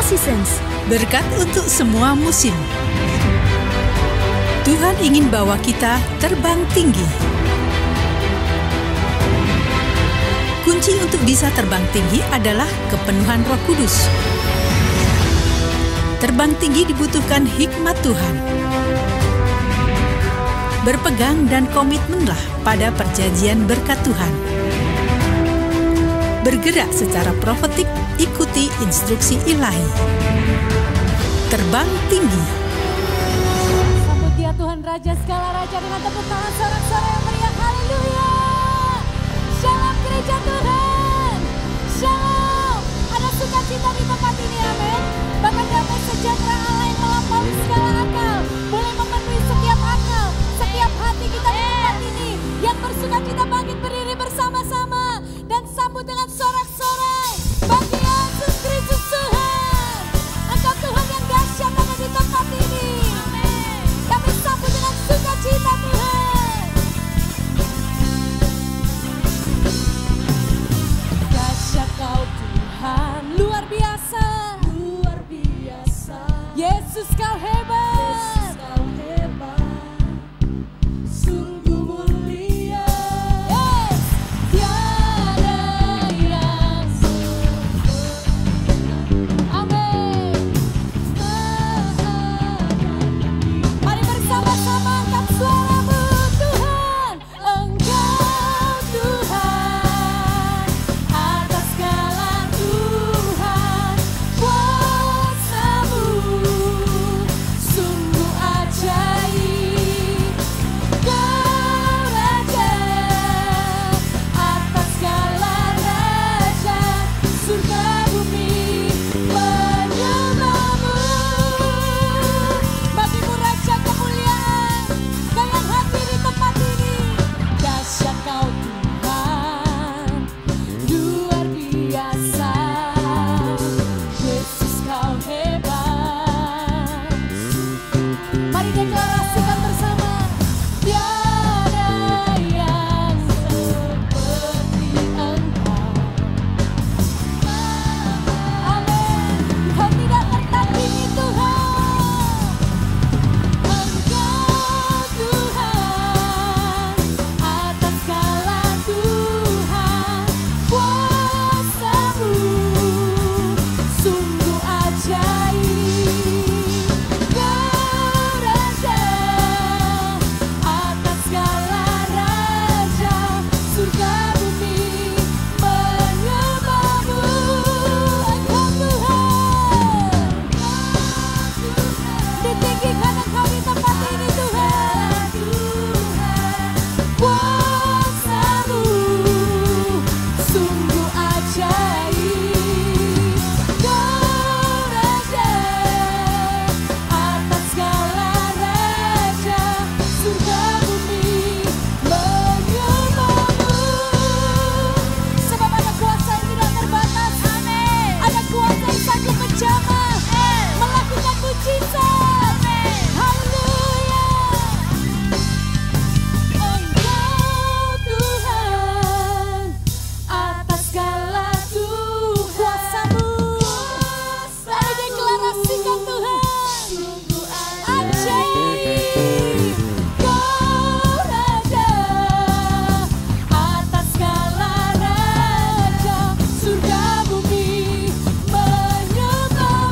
Seasons. Berkat untuk semua musim. Tuhan ingin bawa kita terbang tinggi. Kunci untuk bisa terbang tinggi adalah kepenuhan Roh Kudus. Terbang tinggi dibutuhkan hikmat Tuhan. Berpegang dan komitmenlah pada perjanjian berkat Tuhan. Bergerak secara profetik, ikuti instruksi ilahi. Terbang tinggi. Sambut dia Tuhan Raja segala Raja dengan tepuk tangan sorak-sorai yang meriah. Haleluya. Shalom gereja Tuhan. Shalom. Ada sukacita di tempat ini, amin. Bahkan damai sejahtera Allah yang melampaui segala akal boleh memenuhi setiap akal, setiap hati kita di tempat ini. Yang bersukacita bangkit berdiri bersama-sama dan sambut dengan sorak-sorai. Bagi Yesus Kristus Tuhan. Engkau Tuhan yang dahsyat ada di tempat ini. Amin. Kami sambut dengan sukacita Tuhan. Dahsyat Kau Tuhan, luar biasa. Luar biasa. Yesus Kau hebat. Yesus Kau hebat. Sungguh mulia. Yes. Tiada yang seperti. Amin. Mari bersama-sama angkat suaramu Tuhan. Engkau Tuhan atas segala Tuhan. Kuasa-Mu sungguh ajaib. Kau Raja atas segala raja. Surga bumi menyembah-Mu. Bagi-Mu Raja kemuliaan. Kau yang hadir di tempat ini. Dahsyat Kau Tuhan, luar biasa. Yesus Kau hebat. Mari deklarasikan bersama. Tiada yang seperti Engkau. Amin. Kau tidak tertandingi Tuhan. Engkau Tuhan atas segala Tuhan. Kuasa-Mu sungguh ajaib. Kau Raja atas segala raja. Surga bumi menyembah-Mu. Engkau Tuhan. Ditinggikan Engkau di tempat ini Tuhan. Kuasa-Mu sungguh ajaib. Kau Raja atas segala raja. Surga bumi menyembah-Mu. Sebab ada kuasa yang tidak terbatas. Amin. Ada kuasa yang sanggup menjamah, melakukan mujizat. Haleluya. Engkau Tuhan atas segala Tuhan. Kuasa-Mu. Mari deklarasikan Tuhan. Ajaib. Kau Raja atas segala raja. Surga bumi menyembah-Mu.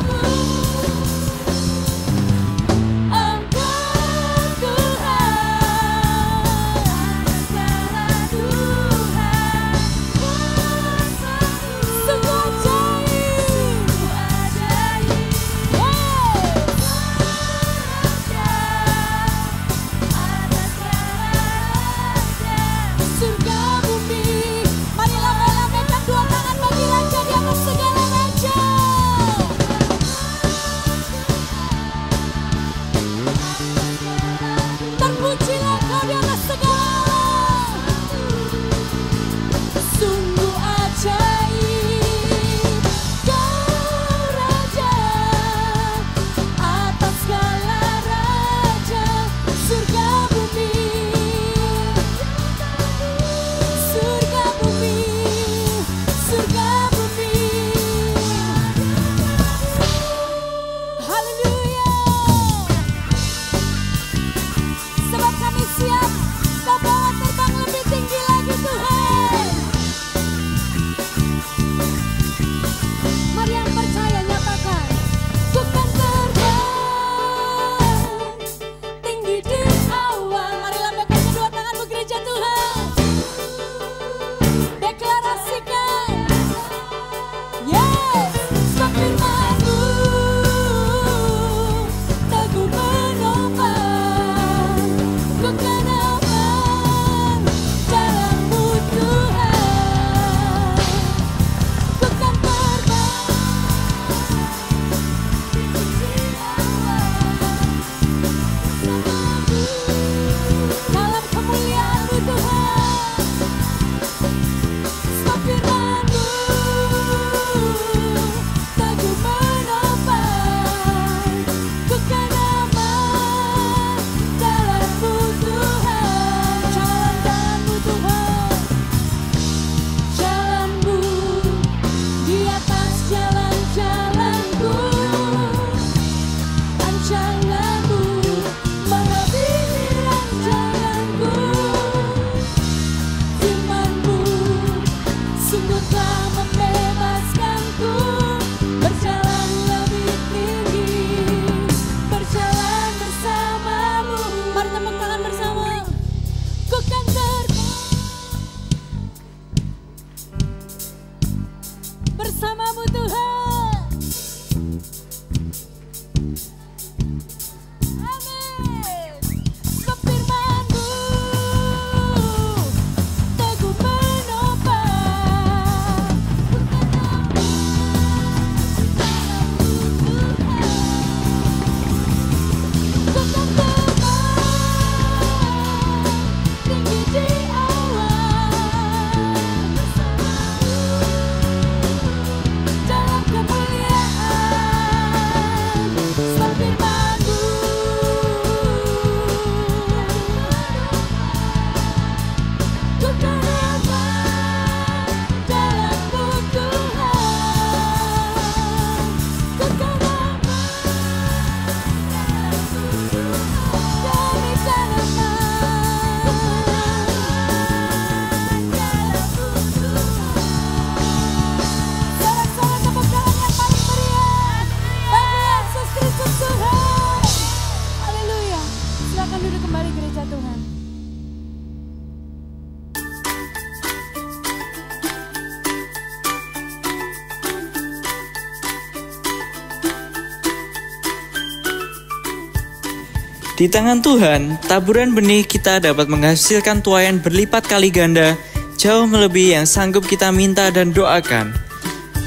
Di tangan Tuhan, taburan benih kita dapat menghasilkan tuaian berlipat kali ganda, jauh melebihi yang sanggup kita minta dan doakan.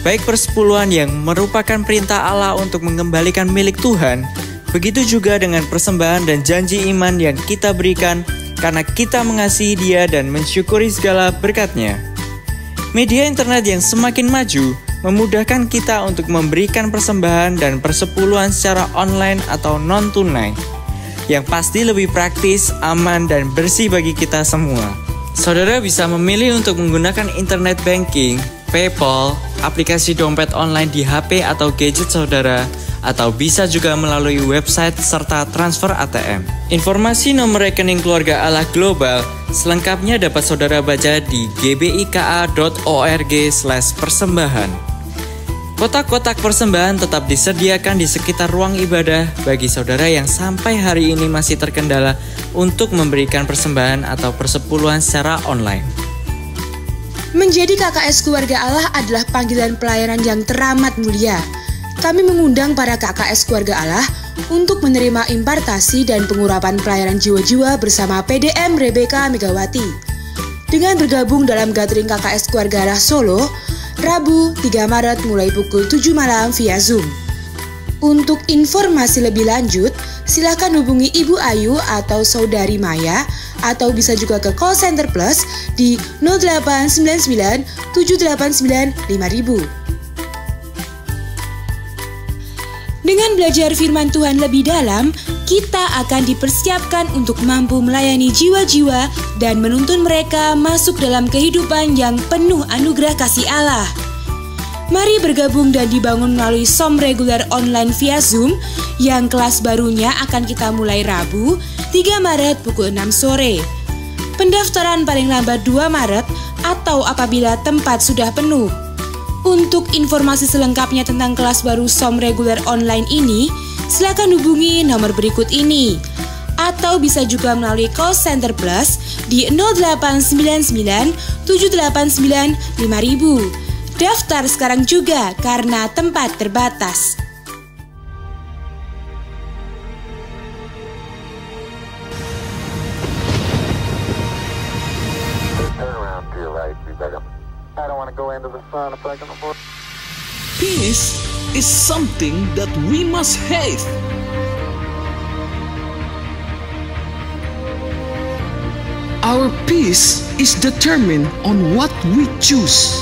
Baik persepuluhan yang merupakan perintah Allah untuk mengembalikan milik Tuhan, begitu juga dengan persembahan dan janji iman yang kita berikan karena kita mengasihi Dia dan mensyukuri segala berkat-Nya. Media internet yang semakin maju memudahkan kita untuk memberikan persembahan dan persepuluhan secara online atau non-tunai, yang pasti lebih praktis, aman, dan bersih bagi kita semua. Saudara bisa memilih untuk menggunakan internet banking, PayPal, aplikasi dompet online di HP atau gadget saudara, atau bisa juga melalui website serta transfer ATM. Informasi nomor rekening Keluarga Allah Global selengkapnya dapat saudara baca di gbika.org/persembahan. Kotak-kotak persembahan tetap disediakan di sekitar ruang ibadah bagi saudara yang sampai hari ini masih terkendala untuk memberikan persembahan atau persepuluhan secara online. Menjadi KKS Keluarga Allah adalah panggilan pelayanan yang teramat mulia. Kami mengundang para KKS Keluarga Allah untuk menerima impartasi dan pengurapan pelayanan jiwa-jiwa bersama PDM Rebecca Megawati. Dengan bergabung dalam gathering KKS Keluarga Allah Solo, Rabu 3 Maret mulai pukul 7 malam via Zoom. Untuk informasi lebih lanjut, silakan hubungi Ibu Ayu atau Saudari Maya, atau bisa juga ke call center plus di 0899 789 5000. Dengan belajar firman Tuhan lebih dalam, kita akan dipersiapkan untuk mampu melayani jiwa-jiwa dan menuntun mereka masuk dalam kehidupan yang penuh anugerah kasih Allah. Mari bergabung dan dibangun melalui SOM reguler online via Zoom yang kelas barunya akan kita mulai Rabu 3 Maret pukul 6 sore. Pendaftaran paling lambat 2 Maret atau apabila tempat sudah penuh. Untuk informasi selengkapnya tentang kelas baru SOM reguler online ini, silakan hubungi nomor berikut ini. Atau bisa juga melalui call center plus di 0899 789 5000. Daftar sekarang juga karena tempat terbatas. Peace is something that we must have. Our peace is determined on what we choose.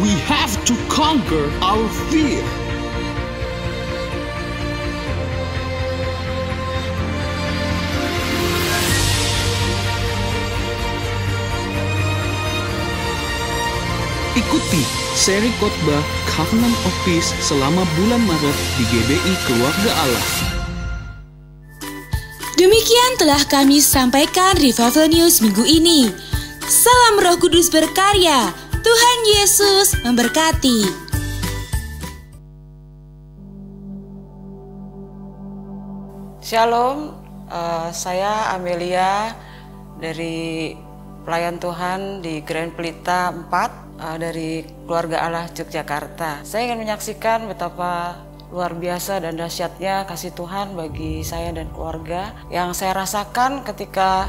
We have to conquer our fear. Ikuti seri khotbah Covenant of Peace selama bulan Maret di GBI Keluarga Allah. Demikian telah kami sampaikan Revival News minggu ini. Salam Roh Kudus berkarya. Tuhan Yesus memberkati. Shalom, saya Amelia dari pelayan Tuhan di Grand Pelita 4 dari Keluarga Allah Yogyakarta. Saya ingin menyaksikan betapa luar biasa dan dahsyatnya kasih Tuhan bagi saya dan keluarga yang saya rasakan ketika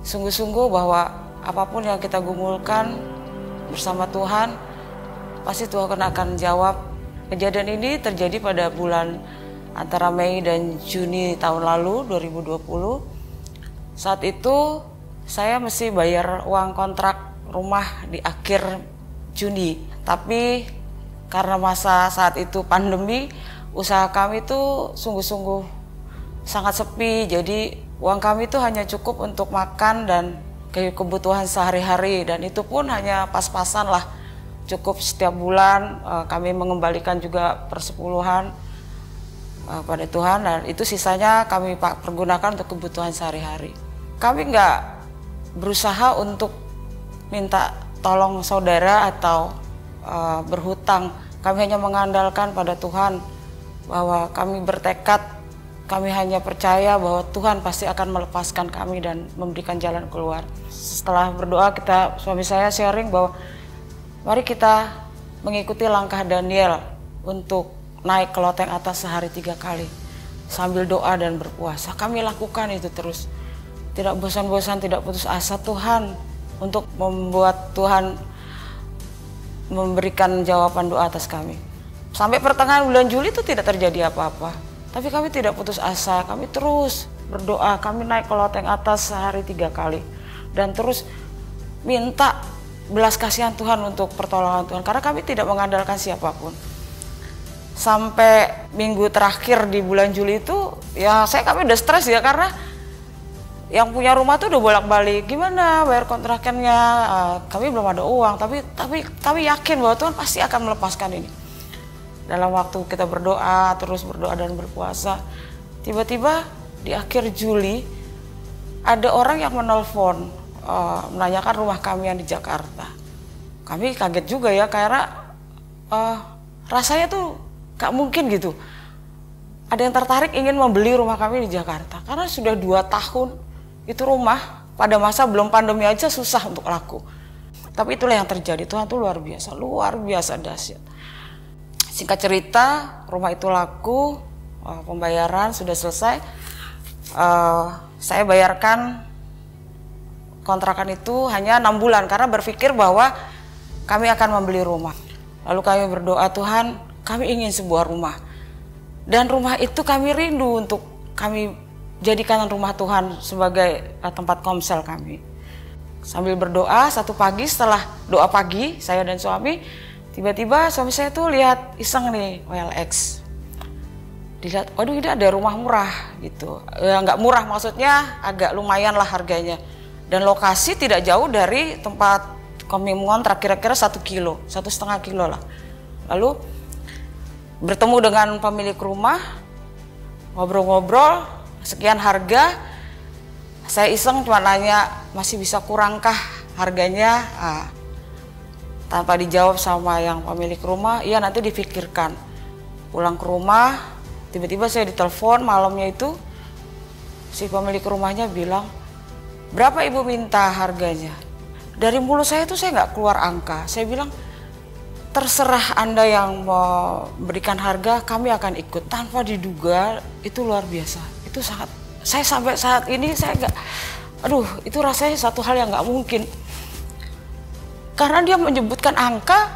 sungguh-sungguh bahwa apapun yang kita gumulkan bersama Tuhan, pasti Tuhan akan jawab. Kejadian ini terjadi pada bulan antara Mei dan Juni tahun lalu 2020. Saat itu saya mesti bayar uang kontrak rumah di akhir Juni. Tapi karena masa saat itu pandemi, usaha kami itu sungguh-sungguh sangat sepi. Jadi uang kami itu hanya cukup untuk makan dan kebutuhan sehari-hari, dan itu pun hanya pas-pasan lah, cukup setiap bulan. Kami mengembalikan juga persepuluhan pada Tuhan, dan itu sisanya kami pergunakan untuk kebutuhan sehari-hari. Kami nggak berusaha untuk minta tolong saudara atau berhutang. Kami hanya mengandalkan pada Tuhan, bahwa kami bertekad, kami hanya percaya bahwa Tuhan pasti akan melepaskan kami dan memberikan jalan keluar. Setelah berdoa, suami saya sharing bahwa Mari kita mengikuti langkah Daniel untuk naik ke loteng atas sehari 3 kali sambil doa dan berpuasa. Kami lakukan itu terus, tidak bosan-bosan, tidak putus asa Tuhan, untuk membuat Tuhan memberikan jawaban doa atas kami. Sampai pertengahan bulan Juli itu tidak terjadi apa-apa, tapi kami tidak putus asa, kami terus berdoa. Kami naik ke loteng atas sehari 3 kali dan terus minta belas kasihan Tuhan untuk pertolongan Tuhan, karena kami tidak mengandalkan siapapun. Sampai minggu terakhir di bulan Juli itu ya kami udah stres ya, karena yang punya rumah tuh udah bolak-balik, gimana bayar kontrakannya, kami belum ada uang, tapi kami yakin bahwa Tuhan pasti akan melepaskan ini. Dalam waktu kita berdoa, terus berdoa dan berpuasa, tiba-tiba di akhir Juli ada orang yang menelpon, menanyakan rumah kami yang di Jakarta. Kami kaget juga ya, karena rasanya tuh gak mungkin gitu ada yang tertarik ingin membeli rumah kami di Jakarta, karena sudah 2 tahun itu rumah pada masa belum pandemi aja susah untuk laku. Tapi itulah yang terjadi. Tuhan tuh luar biasa dahsyat. Singkat cerita, rumah itu laku, pembayaran sudah selesai. Saya bayarkan kontrakan itu hanya 6 bulan karena berpikir bahwa kami akan membeli rumah. Lalu kami berdoa, Tuhan, kami ingin sebuah rumah. Dan rumah itu kami rindu untuk kami jadikan rumah Tuhan sebagai tempat komsel kami. Sambil berdoa, satu pagi setelah doa pagi, saya dan suami, tiba-tiba suami saya tuh lihat iseng nih OLX. Dilihat, waduh ini ada rumah murah gitu. Nggak murah, maksudnya agak lumayan lah harganya. Dan lokasi tidak jauh dari tempat kami mengontrak, kira-kira 1,5 kilo lah. Lalu bertemu dengan pemilik rumah, ngobrol-ngobrol, sekian harga. Saya iseng cuma nanya, masih bisa kurangkah harganya? Tanpa dijawab sama yang pemilik rumah, iya nanti difikirkan. Pulang ke rumah, tiba-tiba saya ditelepon malamnya itu, si pemilik rumahnya bilang, berapa ibu minta harganya? Dari mulut saya tuh saya nggak keluar angka. Saya bilang, terserah Anda yang mau berikan harga, kami akan ikut. Tanpa diduga, itu luar biasa. Itu sangat, saya sampai saat ini saya nggak, itu rasanya satu hal yang nggak mungkin. Karena dia menyebutkan angka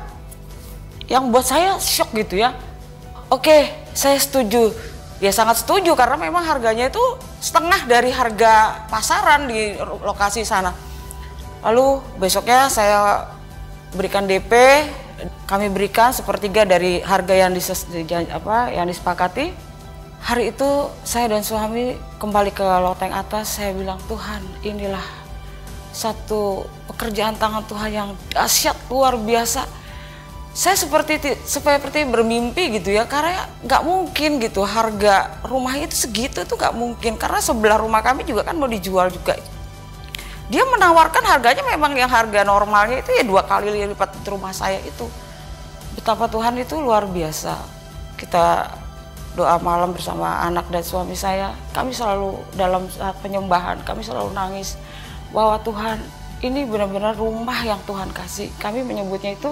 yang buat saya shock gitu ya. Oke, saya setuju. Ya sangat setuju karena memang harganya itu setengah dari harga pasaran di lokasi sana. Lalu besoknya saya berikan DP. Kami berikan 1/3 dari harga yang disepakati. Hari itu saya dan suami kembali ke loteng atas. Saya bilang, Tuhan, inilah satu pekerjaan tangan Tuhan yang dahsyat, luar biasa. Saya seperti bermimpi gitu ya, karena nggak mungkin gitu harga rumah itu segitu, itu nggak mungkin. Karena sebelah rumah kami juga kan mau dijual juga. Dia menawarkan harganya memang yang harga normalnya itu ya 2 kali lipat rumah saya itu. Betapa Tuhan itu luar biasa. Kita doa malam bersama anak dan suami saya. Kami selalu dalam saat penyembahan, kami selalu nangis bahwa Tuhan ini benar-benar rumah yang Tuhan kasih. Kami menyebutnya itu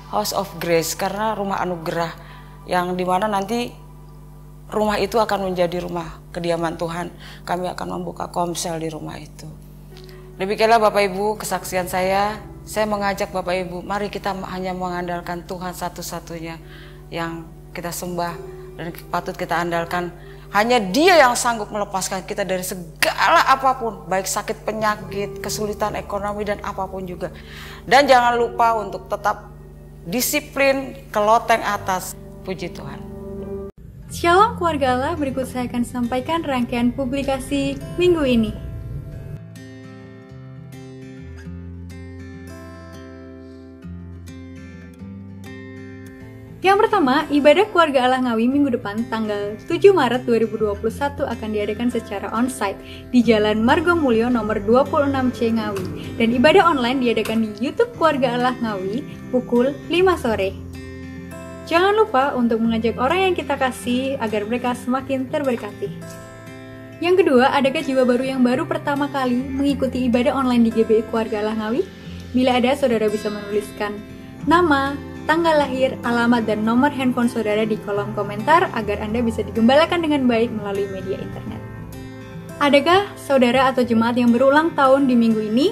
House of Grace karena rumah anugerah, yang dimana nanti rumah itu akan menjadi rumah kediaman Tuhan. Kami akan membuka komsel di rumah itu. Demikianlah Bapak Ibu kesaksian saya. Saya mengajak Bapak Ibu, mari kita hanya mengandalkan Tuhan satu-satunya yang kita sembah dan patut kita andalkan. Hanya Dia yang sanggup melepaskan kita dari segala apapun, baik sakit penyakit, kesulitan ekonomi dan apapun juga. Dan jangan lupa untuk tetap disiplin ke loteng atas. Puji Tuhan. Shalom keluarga Allah, berikut saya akan sampaikan rangkaian publikasi minggu ini. Yang pertama, ibadah keluarga Allah Ngawi minggu depan tanggal 7 Maret 2021 akan diadakan secara on-site di Jalan Margomulyo nomor 26C Ngawi. Dan ibadah online diadakan di YouTube keluarga Allah Ngawi pukul 5 sore. Jangan lupa untuk mengajak orang yang kita kasih agar mereka semakin terberkati. Yang kedua, adakah jiwa baru yang baru pertama kali mengikuti ibadah online di GBI Keluarga Allah Ngawi? Bila ada, saudara bisa menuliskan nama, tanggal lahir, alamat, dan nomor handphone saudara di kolom komentar agar Anda bisa digembalakan dengan baik melalui media internet. Adakah saudara atau jemaat yang berulang tahun di minggu ini?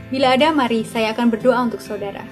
Bila ada, mari saya akan berdoa untuk saudara.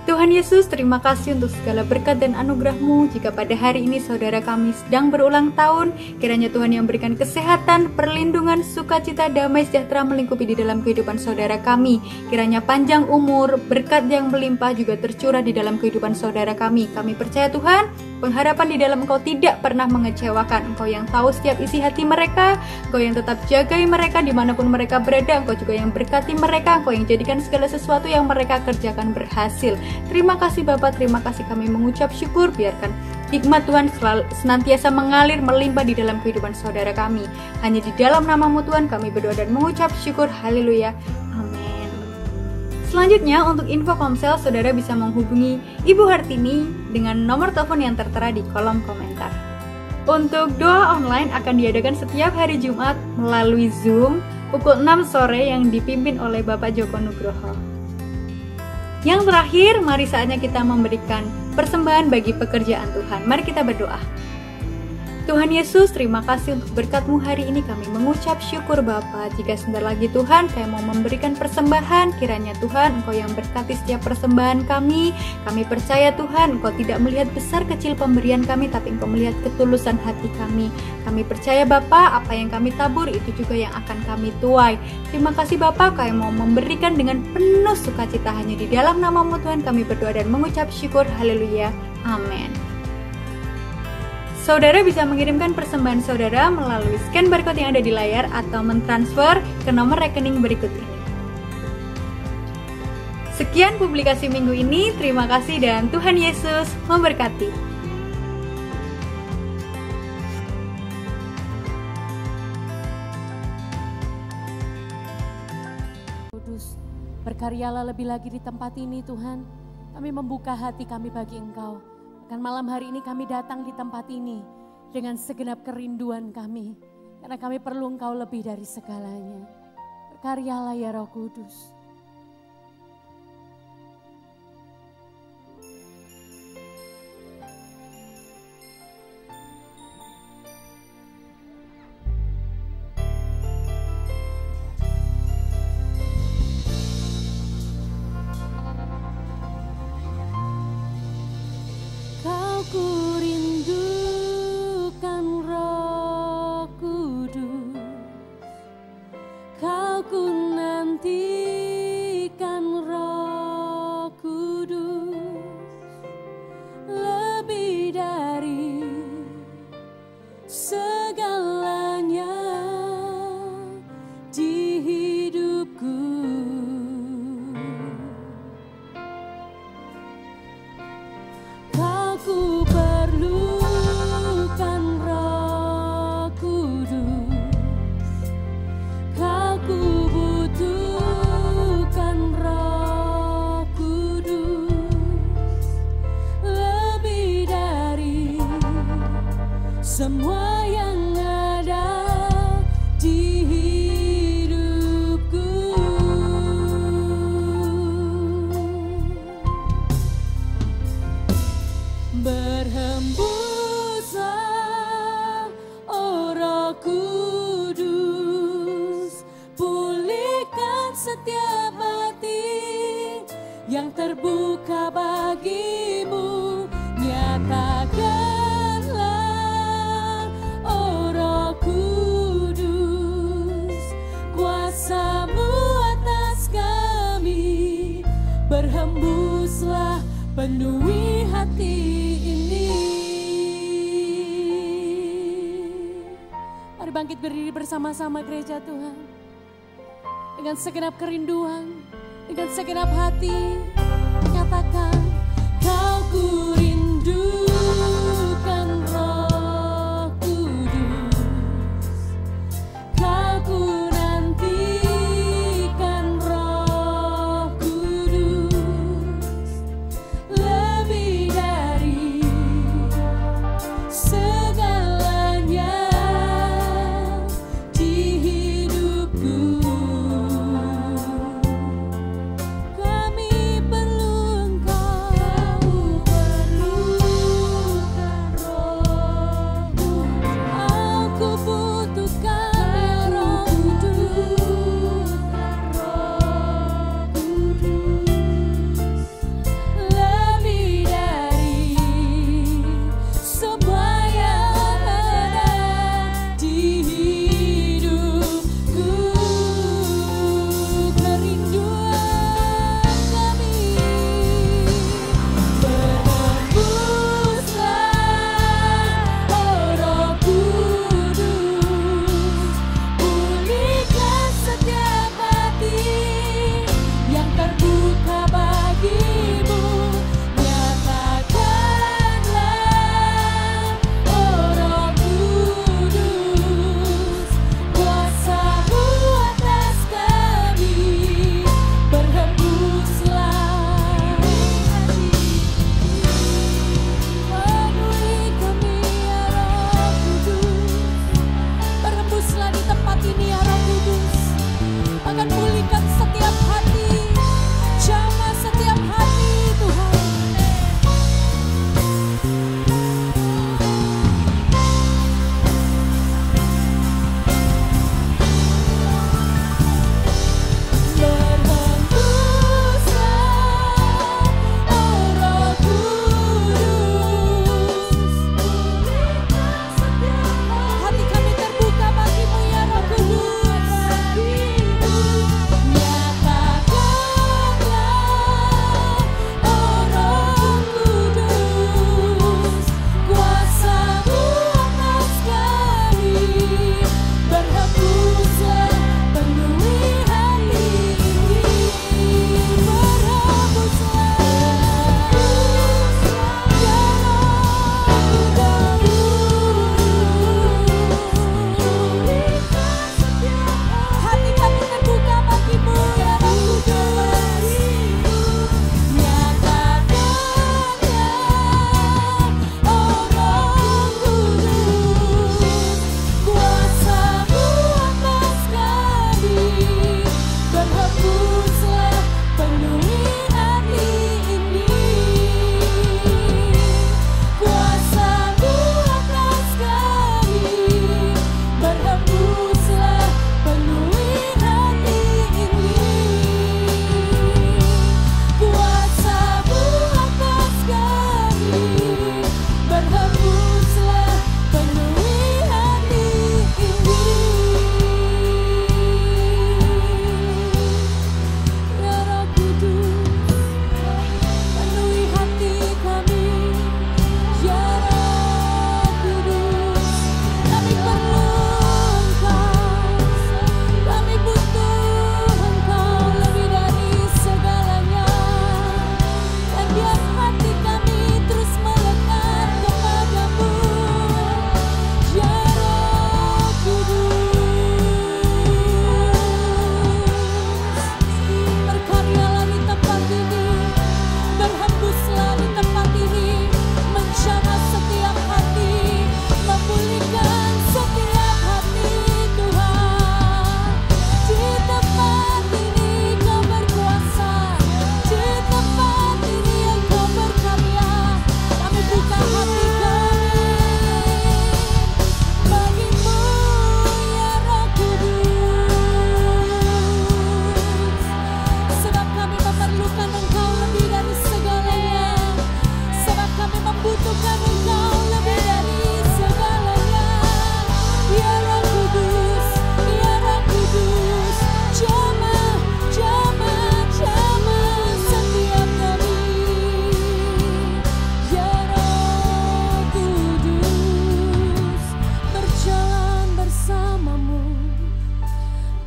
Tuhan Yesus, terima kasih untuk segala berkat dan anugerah-Mu. Jika pada hari ini saudara kami sedang berulang tahun, kiranya Tuhan yang berikan kesehatan, perlindungan, sukacita, damai, sejahtera melingkupi di dalam kehidupan saudara kami. Kiranya panjang umur, berkat yang melimpah juga tercurah di dalam kehidupan saudara kami. Kami percaya Tuhan, pengharapan di dalam Engkau tidak pernah mengecewakan. Engkau yang tahu setiap isi hati mereka, Engkau yang tetap jagai mereka dimanapun mereka berada. Engkau juga yang berkati mereka, Engkau yang jadikan segala sesuatu yang mereka kerjakan berhasil. Terima kasih Bapa, terima kasih kami mengucap syukur. Biarkan hikmat Tuhan senantiasa mengalir melimpah di dalam kehidupan saudara kami. Hanya di dalam nama-Mu Tuhan kami berdoa dan mengucap syukur. Haleluya. Amin. Selanjutnya untuk info Komsel, saudara bisa menghubungi Ibu Hartini dengan nomor telepon yang tertera di kolom komentar. Untuk doa online akan diadakan setiap hari Jumat melalui Zoom pukul 6 sore yang dipimpin oleh Bapak Joko Nugroho. Yang terakhir, mari saatnya kita memberikan persembahan bagi pekerjaan Tuhan. Mari kita berdoa. Tuhan Yesus, terima kasih untuk berkat-Mu hari ini. Kami mengucap syukur Bapa. Jika sebentar lagi Tuhan, kami mau memberikan persembahan. Kiranya Tuhan, Engkau yang berkati setiap persembahan kami. Kami percaya Tuhan, Engkau tidak melihat besar kecil pemberian kami, tapi Engkau melihat ketulusan hati kami. Kami percaya Bapa, apa yang kami tabur itu juga yang akan kami tuai. Terima kasih Bapa, kami mau memberikan dengan penuh sukacita. Hanya di dalam nama-Mu Tuhan kami berdoa dan mengucap syukur. Haleluya. Amin. Saudara bisa mengirimkan persembahan saudara melalui scan barcode yang ada di layar atau mentransfer ke nomor rekening berikut ini. Sekian publikasi minggu ini, terima kasih dan Tuhan Yesus memberkati. Kudus, berkaryalah lebih lagi di tempat ini Tuhan. Kami membuka hati kami bagi Engkau. Bahkan malam hari ini kami datang di tempat ini dengan segenap kerinduan kami. Karena kami perlu Engkau lebih dari segalanya. Berkaryalah ya Roh Kudus. Ku rindukan Roh Kudus, Kau ku nantikan Roh Kudus, lebih dari segalanya di hidupku. Ku perlukan Roh Kudus, Kau ku butuhkan Roh Kudus, lebih dari semua yang ada di hidupku. Berhembuslah, oh Roh Kudus, pulihkan setiap hati yang terbuka bagimu. Nyatakanlah, oh Roh Kudus, kuasa-Mu atas kami. Berhembuslah, penuhi hati ini. Mari bangkit berdiri bersama-sama gereja Tuhan. Dengan segenap kerinduan, dengan segenap hati, nyatakan, Kau ku rindukan Roh Kudus, Kau ku nantikan Roh Kudus, lebih dari segalanya di hidupku. Kami perlu akan pulihkan setiap hati, jamah setiap hati Tuhan.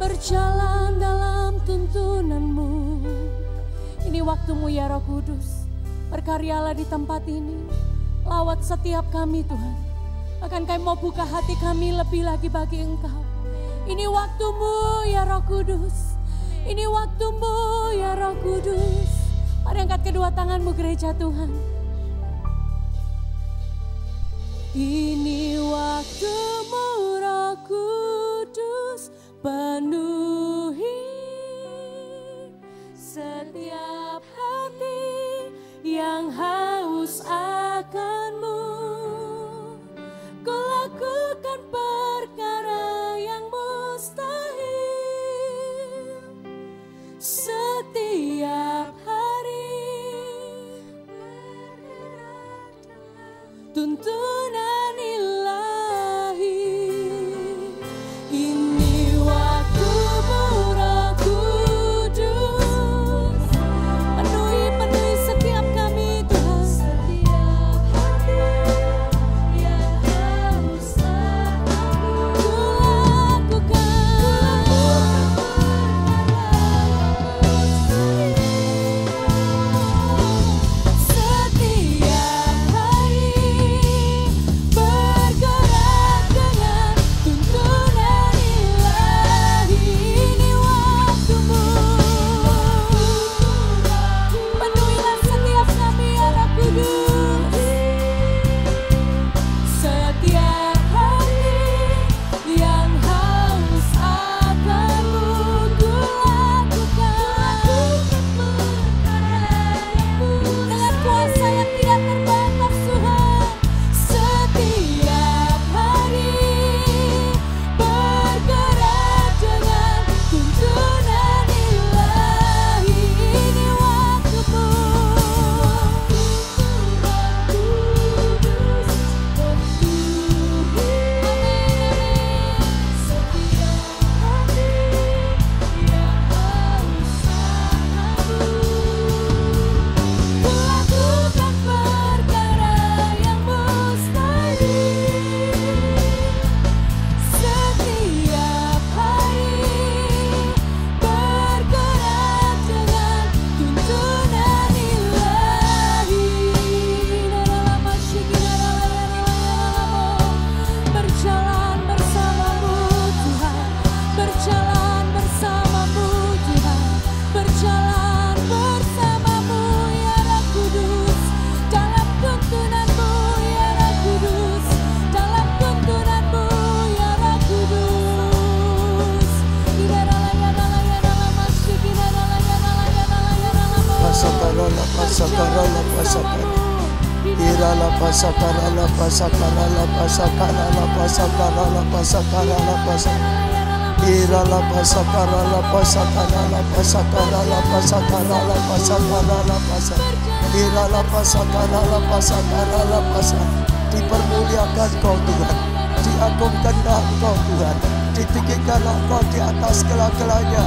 Berjalan dalam tuntunanmu. Ini waktumu ya Roh Kudus, berkaryalah di tempat ini, lawat setiap kami Tuhan. Bahkan kami mau buka hati kami lebih lagi bagi Engkau. Ini waktumu ya Roh Kudus, ini waktumu ya Roh Kudus. Mari angkat kedua tanganmu gereja Tuhan. Ini waktumu Roh Kudus, penuhi setiap hati yang haus akan-Mu. Ku lakukan perkara yang mustahil setiap hari. Tuntunan ilahi, ini waktumu Roh Kudus, penuhi setiap kami Tuhan. Setiap hati yang haus akan-Mu, ku lakukan setiap hari. pasakara la pasakara. Ira la pasakara la pasakara la pasakara la pasakara la pasakara la pasakara. Ira la pasakara la pasakara la pasakara la pasakara la pasakara la pasakara. Ira la pasakara la pasakara la pasakara. Dipermuliakan Kau Tuhan, diagungkanlah Kau Tuhan, ditinggikanlah Kau di atas segala-galanya.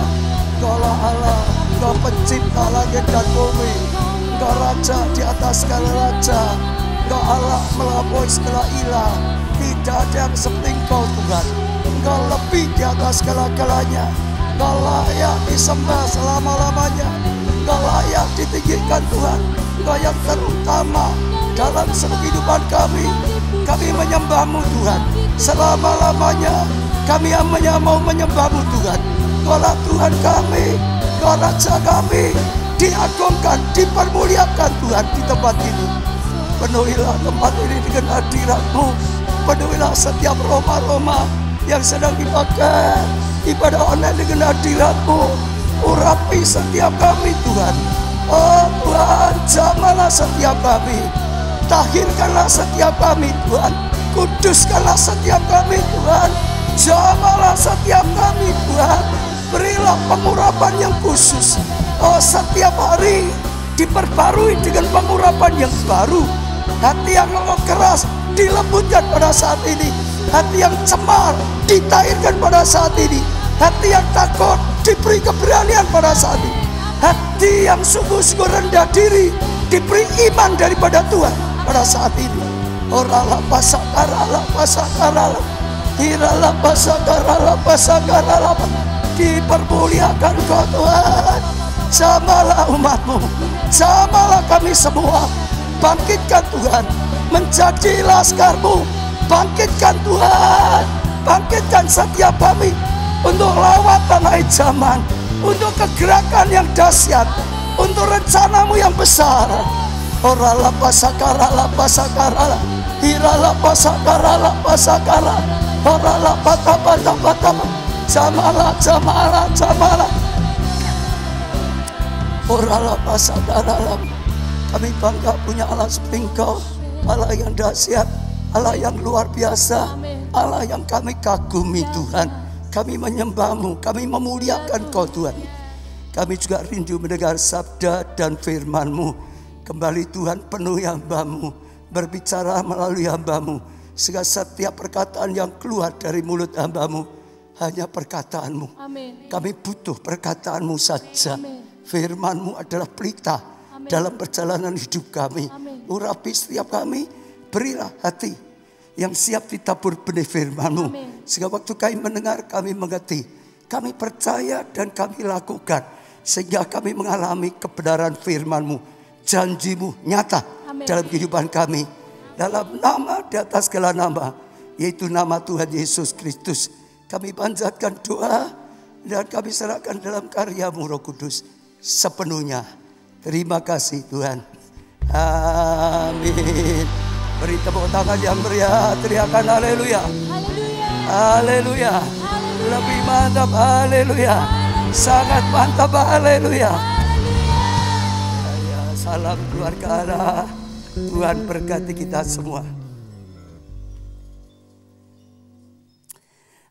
Kaulah Allah, Kau pencipta langit dan bumi, Kau Raja di atas segala raja, Kau Allah melampaui segala ilah. Tidak ada yang seperti Kau Tuhan. Kau lebih di atas segala-galanya. Kau layak disembah selama-lamanya. Kau layak ditinggikan Tuhan. Kau yang terutama dalam seluruh kehidupan kami. Kami menyembah-Mu Tuhan selama-lamanya. Kami hanya mau menyembah-Mu Tuhan. Kaulah Tuhan kami, Kau Raja kami. Diagungkan, dipermuliakan Tuhan di tempat ini. Penuhilah tempat ini dengan hadirat-Mu. Penuhilah setiap roma-roma yang sedang dipakai ibadah online dengan hadirat-Mu. Urapi setiap kami Tuhan. Oh Tuhan, jamahlah setiap kami. Tahirkanlah setiap kami Tuhan. Kuduskanlah setiap kami Tuhan. Jamahlah setiap kami Tuhan. Berilah pengurapan yang khusus. Oh setiap hari diperbarui dengan pengurapan yang baru. Hati yang keras dilembutkan pada saat ini. Hati yang cemar ditahirkan pada saat ini. Hati yang takut diberi keberanian pada saat ini. Hati yang sungguh-sungguh rendah diri diberi iman daripada Tuhan pada saat ini. Oralah pasakara pasakara. Iralah pasakara pasakara. Dipermuliakan Kau Tuhan. Jamahlah umat-Mu, jamahlah kami semua. Bangkitkan Tuhan, menjadi laskar-Mu. Bangkitkan Tuhan, bangkitkan setiap kami untuk lawatan akhir zaman, untuk kegerakan yang dahsyat, untuk rencana-Mu yang besar. Oralah pasakara pasakara. Iralah pasakara pasakara. Oralah patah. Jamahlah, jamahlah, jamahlah. Oralah pasakara. Kami bangga punya Allah seperti Engkau, Allah yang dahsyat, Allah yang luar biasa, Allah yang kami kagumi Tuhan. Kami menyembah-Mu, kami memuliakan Kau Tuhan. Kami juga rindu mendengar sabda dan firman-Mu. Kembali Tuhan penuhi hamba-Mu, berbicara melalui hamba-Mu. Sehingga setiap perkataan yang keluar dari mulut hamba-Mu hanya perkataan-Mu. Kami butuh perkataan-Mu saja. Firman-Mu adalah pelita dalam perjalanan hidup kami. Urapi setiap kami, berilah hati yang siap ditabur benih firman-Mu. Sehingga waktu kami mendengar, kami mengerti, kami percaya dan kami lakukan. Sehingga kami mengalami kebenaran firman-Mu, janji-Mu nyata dalam kehidupan kami. Dalam nama di atas segala nama, yaitu nama Tuhan Yesus Kristus, kami panjatkan doa dan kami serahkan dalam karya-Mu Roh Kudus sepenuhnya. Terima kasih Tuhan. Amin. Beri tepuk tangan yang meriah, teriakan haleluya. Haleluya. Lebih mantap, haleluya. Sangat mantap, haleluya. Salam keluarga Allah. Tuhan berkati kita semua.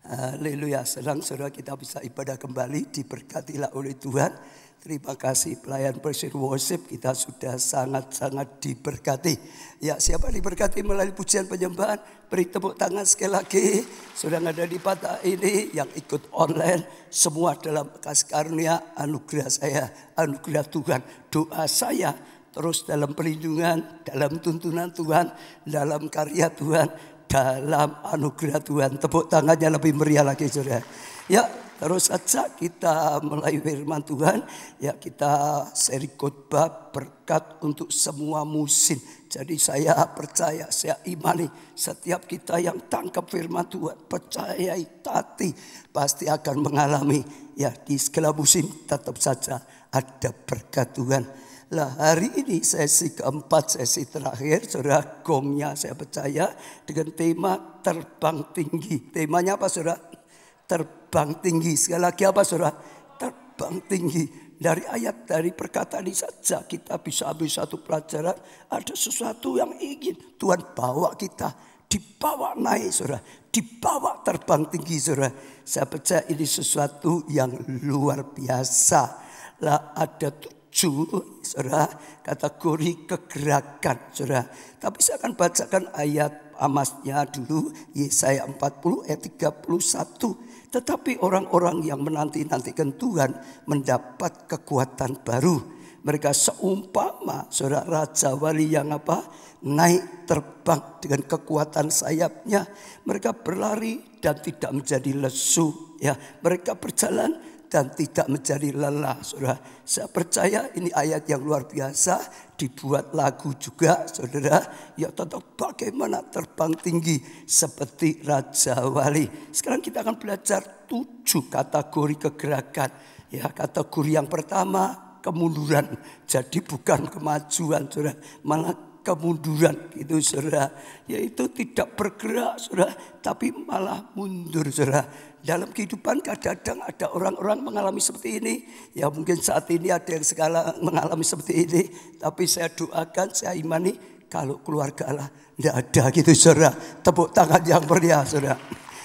Haleluya. Senang saudara kita bisa ibadah kembali, diberkatilah oleh Tuhan. Terima kasih pelayan Praise Worship, kita sudah sangat-sangat diberkati. Ya, siapa diberkati melalui pujian penyembahan, beri tepuk tangan sekali lagi. Sudah ada di patah ini yang ikut online, semua dalam kasih karunia anugerah saya, anugerah Tuhan. Doa saya terus dalam perlindungan, dalam tuntunan Tuhan, dalam karya Tuhan, dalam anugerah Tuhan. Tepuk tangannya lebih meriah lagi saudara. Ya, terus saja kita mulai firman Tuhan. Ya, kita seri khotbah berkat untuk semua musim. Jadi saya percaya, saya imani setiap kita yang tangkap firman Tuhan, percayai hati, pasti akan mengalami ya di segala musim tetap saja ada berkat Tuhan. Lah, hari ini sesi keempat, sesi terakhir, saudara, gongnya saya percaya dengan tema terbang tinggi. Temanya apa saudara? Terbang tinggi. Sekali lagi apa saudara? Terbang tinggi. Dari perkataan ini saja kita bisa ambil satu pelajaran. Ada sesuatu yang ingin Tuhan bawa kita, dibawa naik saudara, dibawa terbang tinggi saudara. Saya percaya ini sesuatu yang luar biasa. Lah ada 7 saudara kategori kegerakan saudara. Tapi saya akan bacakan ayat Amsnya dulu, Yesaya 40 ayat 31. Tetapi orang-orang yang menanti-nantikan Tuhan mendapat kekuatan baru. Mereka seumpama saudara raja wali yang naik terbang dengan kekuatan sayapnya. Mereka berlari dan tidak menjadi lesu. Ya, mereka berjalan dan tidak menjadi lelah, saudara. Saya percaya ini ayat yang luar biasa. Dibuat lagu juga, saudara. Ya, tentang bagaimana terbang tinggi seperti Raja Wali. Sekarang kita akan belajar 7 kategori kegerakan. Ya, kategori yang pertama kemunduran. Jadi bukan kemajuan, saudara. Malah kemunduran gitu saudara. Yaitu tidak bergerak saudara, tapi malah mundur saudara. Dalam kehidupan kadang-kadang ada orang-orang mengalami seperti ini. Ya mungkin saat ini ada yang sekarang mengalami seperti ini. Tapi saya doakan, saya imani kalau keluarga Allah tidak ada gitu saudara. Tepuk tangan yang meriah saudara.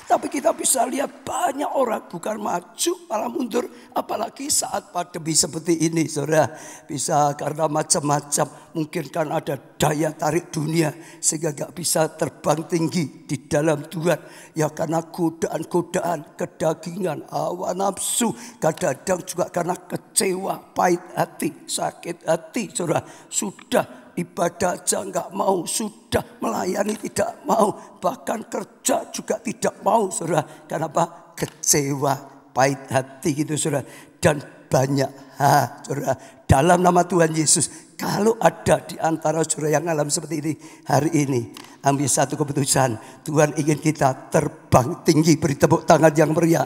Tapi kita bisa lihat banyak orang bukan maju malah mundur. Apalagi saat pandemi seperti ini saudara. Bisa karena macam-macam. Mungkin kan ada daya tarik dunia. Sehingga gak bisa terbang tinggi di dalam Tuhan. Ya karena godaan-godaan, kedagingan, hawa nafsu. Kadang-kadang juga karena kecewa, pahit hati, sakit hati saudara. Sudah ibadah aja nggak mau, sudah melayani tidak mau, bahkan kerja juga tidak mau, saudara. Kenapa? Kecewa, pahit hati gitu, saudara. Dan banyak saudara. Dalam nama Tuhan Yesus, kalau ada di antara saudara yang alami seperti ini hari ini, ambil satu keputusan. Tuhan ingin kita terbang tinggi. Beri tepuk tangan yang meriah.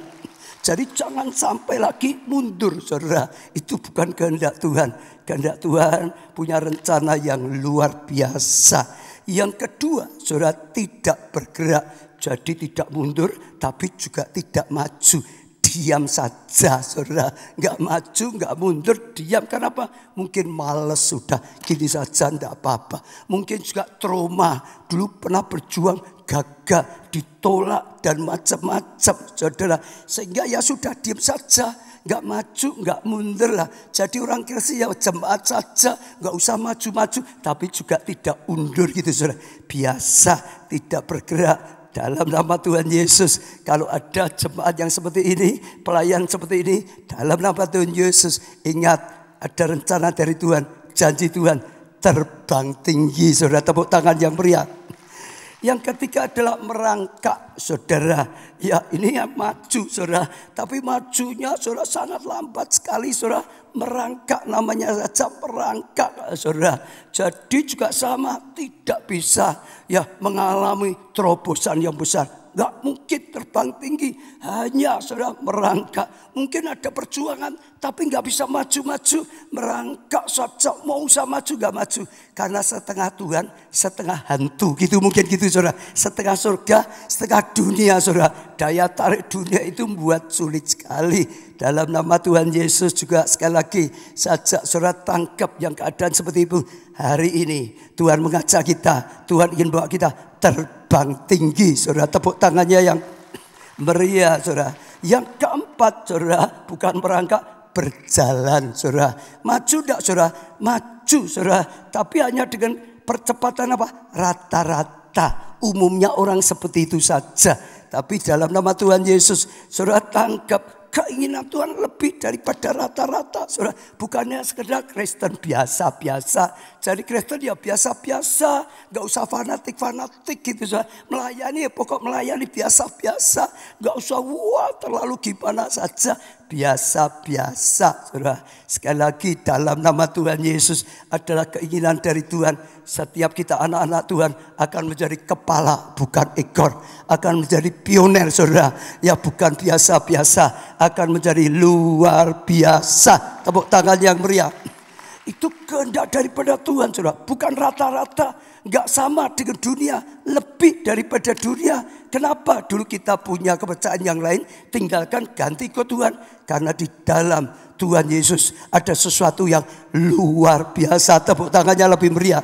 Jadi jangan sampai lagi mundur saudara. Itu bukan kehendak Tuhan. Kehendak Tuhan punya rencana yang luar biasa. Yang kedua saudara, tidak bergerak. Jadi tidak mundur tapi juga tidak maju. Diam saja saudara. Gak maju, gak mundur, diam. Kenapa? Mungkin males sudah. Gini saja tidak apa-apa. Mungkin juga trauma. Dulu pernah berjuang, gagal, ditolak dan macam-macam saudara. Sehingga ya sudah diam saja. Gak maju, gak mundur lah. Jadi orang Kristen ya jemaat saja. Gak usah maju-maju. Tapi juga tidak undur gitu saudara. Biasa, tidak bergerak. Dalam nama Tuhan Yesus, kalau ada jemaat yang seperti ini, pelayan seperti ini, dalam nama Tuhan Yesus, ingat ada rencana dari Tuhan, janji Tuhan, terbang tinggi, saudara. Tepuk tangan yang meriah. Yang ketiga adalah merangkak, saudara. Ya ini yang maju, saudara. Tapi majunya, saudara, sangat lambat sekali, saudara. Merangkak namanya saja merangkak, saudara. Jadi juga sama, tidak bisa ya mengalami terobosan yang besar. Gak mungkin terbang tinggi, hanya saudara merangkak. Mungkin ada perjuangan tapi gak bisa maju-maju. Merangkak saja, mau usah maju gak maju. Karena setengah Tuhan, setengah hantu gitu, mungkin gitu saudara. Setengah surga, setengah dunia saudara. Daya tarik dunia itu membuat sulit sekali. Dalam nama Tuhan Yesus juga sekali lagi sajak saudara tangkap yang keadaan seperti itu. Hari ini Tuhan mengajak kita, Tuhan ingin bawa kita terbang tinggi saudara. Tepuk tangannya yang meriah saudara. Yang keempat saudara, bukan merangkak, berjalan saudara. Maju enggak saudara? Maju saudara. Tapi hanya dengan percepatan apa? Rata-rata. Umumnya orang seperti itu saja. Tapi dalam nama Tuhan Yesus saudara tangkap keinginan Tuhan lebih daripada rata-rata. Saudara, bukannya sekedar Kristen biasa-biasa. Jadi Kristen ya biasa-biasa. Gak usah fanatik-fanatik gitu. Saudara. Melayani ya pokok melayani biasa-biasa. Gak usah wah terlalu gimana saja. Biasa-biasa. Saudara. Sekali lagi dalam nama Tuhan Yesus adalah keinginan dari Tuhan. Setiap kita anak-anak Tuhan akan menjadi kepala bukan ekor. Akan menjadi pioner saudara. Ya bukan biasa-biasa. Akan menjadi luar biasa. Tepuk tangan yang meriah. Itu kehendak daripada Tuhan, saudara. Bukan rata-rata, nggak sama dengan dunia, lebih daripada dunia. Kenapa? Dulu kita punya kepercayaan yang lain, tinggalkan, ganti ke Tuhan. Karena di dalam Tuhan Yesus ada sesuatu yang luar biasa. Tepuk tangannya lebih meriah.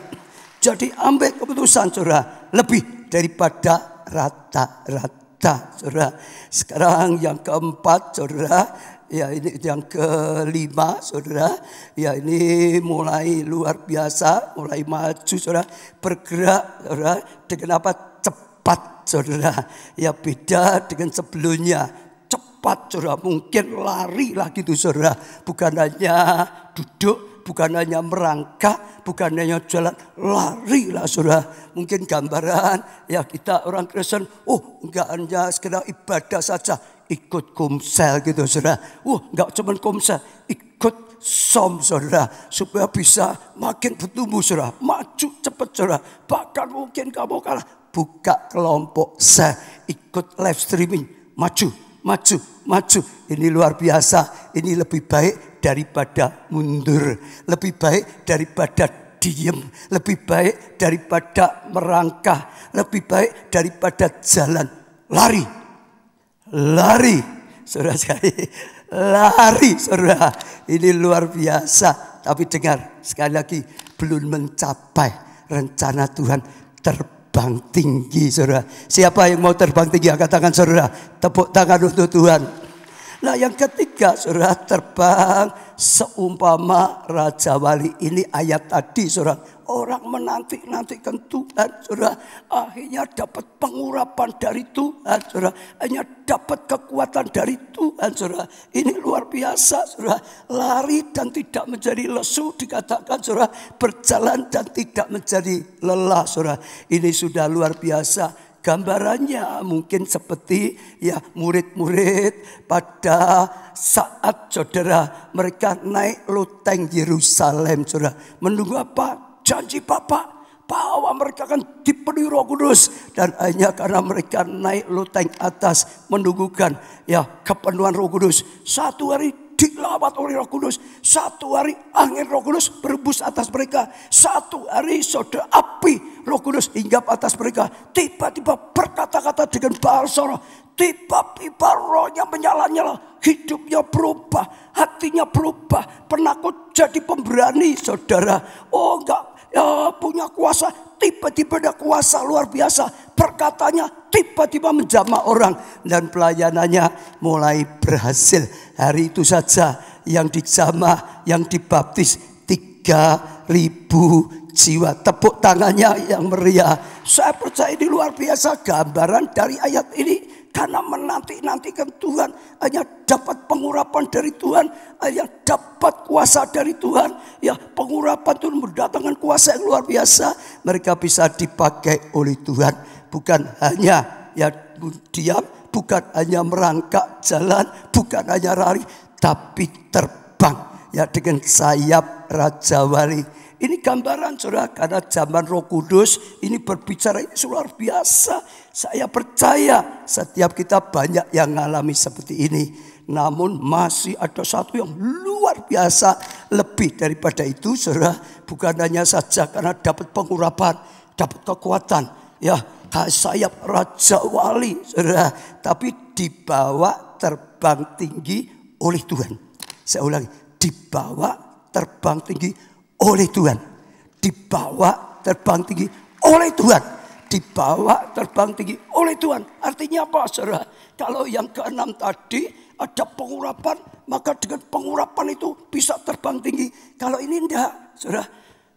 Jadi ambil keputusan, saudara, lebih daripada rata-rata, saudara. Sekarang yang keempat, saudara. Ya, ini yang kelima, saudara. Ya, ini mulai luar biasa, mulai maju, saudara. Bergerak, saudara. Dengan apa? Cepat, saudara. Ya, beda dengan sebelumnya. Cepat, saudara. Mungkin lari lah gitu, saudara. Bukan hanya duduk, bukan hanya merangkak, bukan hanya jalan, lari lah, saudara. Mungkin gambaran, ya kita orang Kristen, enggak hanya sekedar ibadah saja. Ikut komsel gitu, saudara. Enggak cuma komsel, ikut som, saudara. Supaya bisa makin bertumbuh, saudara. Maju cepat, saudara. Bahkan mungkin kamu kalah, buka kelompok sel, ikut live streaming. Maju. Ini luar biasa. Ini lebih baik daripada mundur. Lebih baik daripada diem. Lebih baik daripada merangkak. Lebih baik daripada jalan. Lari, saudara sekali. Lari, saudara. Ini luar biasa. Tapi dengar, sekali lagi, belum mencapai rencana Tuhan terbang tinggi, saudara. Siapa yang mau terbang tinggi? Angkat tangan, saudara. Tepuk tangan untuk Tuhan. Nah, yang ketiga, saudara, terbang seumpama Raja Wali. Ini ayat tadi, saudara. Orang menanti-nantikan Tuhan, saudara. Akhirnya dapat pengurapan dari Tuhan, saudara. Hanya dapat kekuatan dari Tuhan, saudara. Ini luar biasa, saudara. Lari dan tidak menjadi lesu, dikatakan, saudara. Berjalan dan tidak menjadi lelah, saudara. Ini sudah luar biasa. Gambarannya mungkin seperti ya murid-murid pada saat, saudara, mereka naik loteng Yerusalem, saudara. Menunggu apa? Janji Bapa bahwa mereka akan dipenuhi Roh Kudus. Dan hanya karena mereka naik loteng atas menunggukan ya kepenuhan Roh Kudus. Satu hari dilawat oleh Roh Kudus. Satu hari angin Roh Kudus berembus atas mereka. Satu hari saudara api Roh Kudus hinggap atas mereka. Tiba-tiba berkata-kata dengan bahasa roh. Tiba-tiba rohnya menyala-nyala. Hidupnya berubah. Hatinya berubah. Penakut jadi pemberani, saudara. Enggak ya, punya kuasa. Tiba-tiba ada kuasa luar biasa. Perkataannya tiba-tiba menjamah orang. Dan pelayanannya mulai berhasil. Hari itu saja yang dijamah, yang dibaptis 3.000 jiwa. Tepuk tangannya yang meriah. Saya percaya ini luar biasa gambaran dari ayat ini. Karena menanti-nantikan Tuhan, hanya dapat pengurapan dari Tuhan, hanya dapat kuasa dari Tuhan. Ya, pengurapan itu mendatangkan kuasa yang luar biasa. Mereka bisa dipakai oleh Tuhan. Bukan hanya ya diam, bukan hanya merangkak jalan, bukan hanya lari, tapi terbang ya dengan sayap Raja Wali. Ini gambaran, saudara, karena zaman Roh Kudus ini berbicara ini luar biasa. Saya percaya setiap kita banyak yang mengalami seperti ini. Namun masih ada satu yang luar biasa lebih daripada itu, saudara. Bukan hanya saja karena dapat pengurapan, dapat kekuatan, ya sayap Raja Wali, saudara. Tapi dibawa terbang tinggi oleh Tuhan. Saya ulangi, dibawa terbang tinggi oleh Tuhan. Dibawa terbang tinggi oleh Tuhan. Dibawa terbang tinggi oleh Tuhan. Artinya apa, saudara? Kalau yang keenam tadi ada pengurapan, maka dengan pengurapan itu bisa terbang tinggi. Kalau ini enggak, saudara.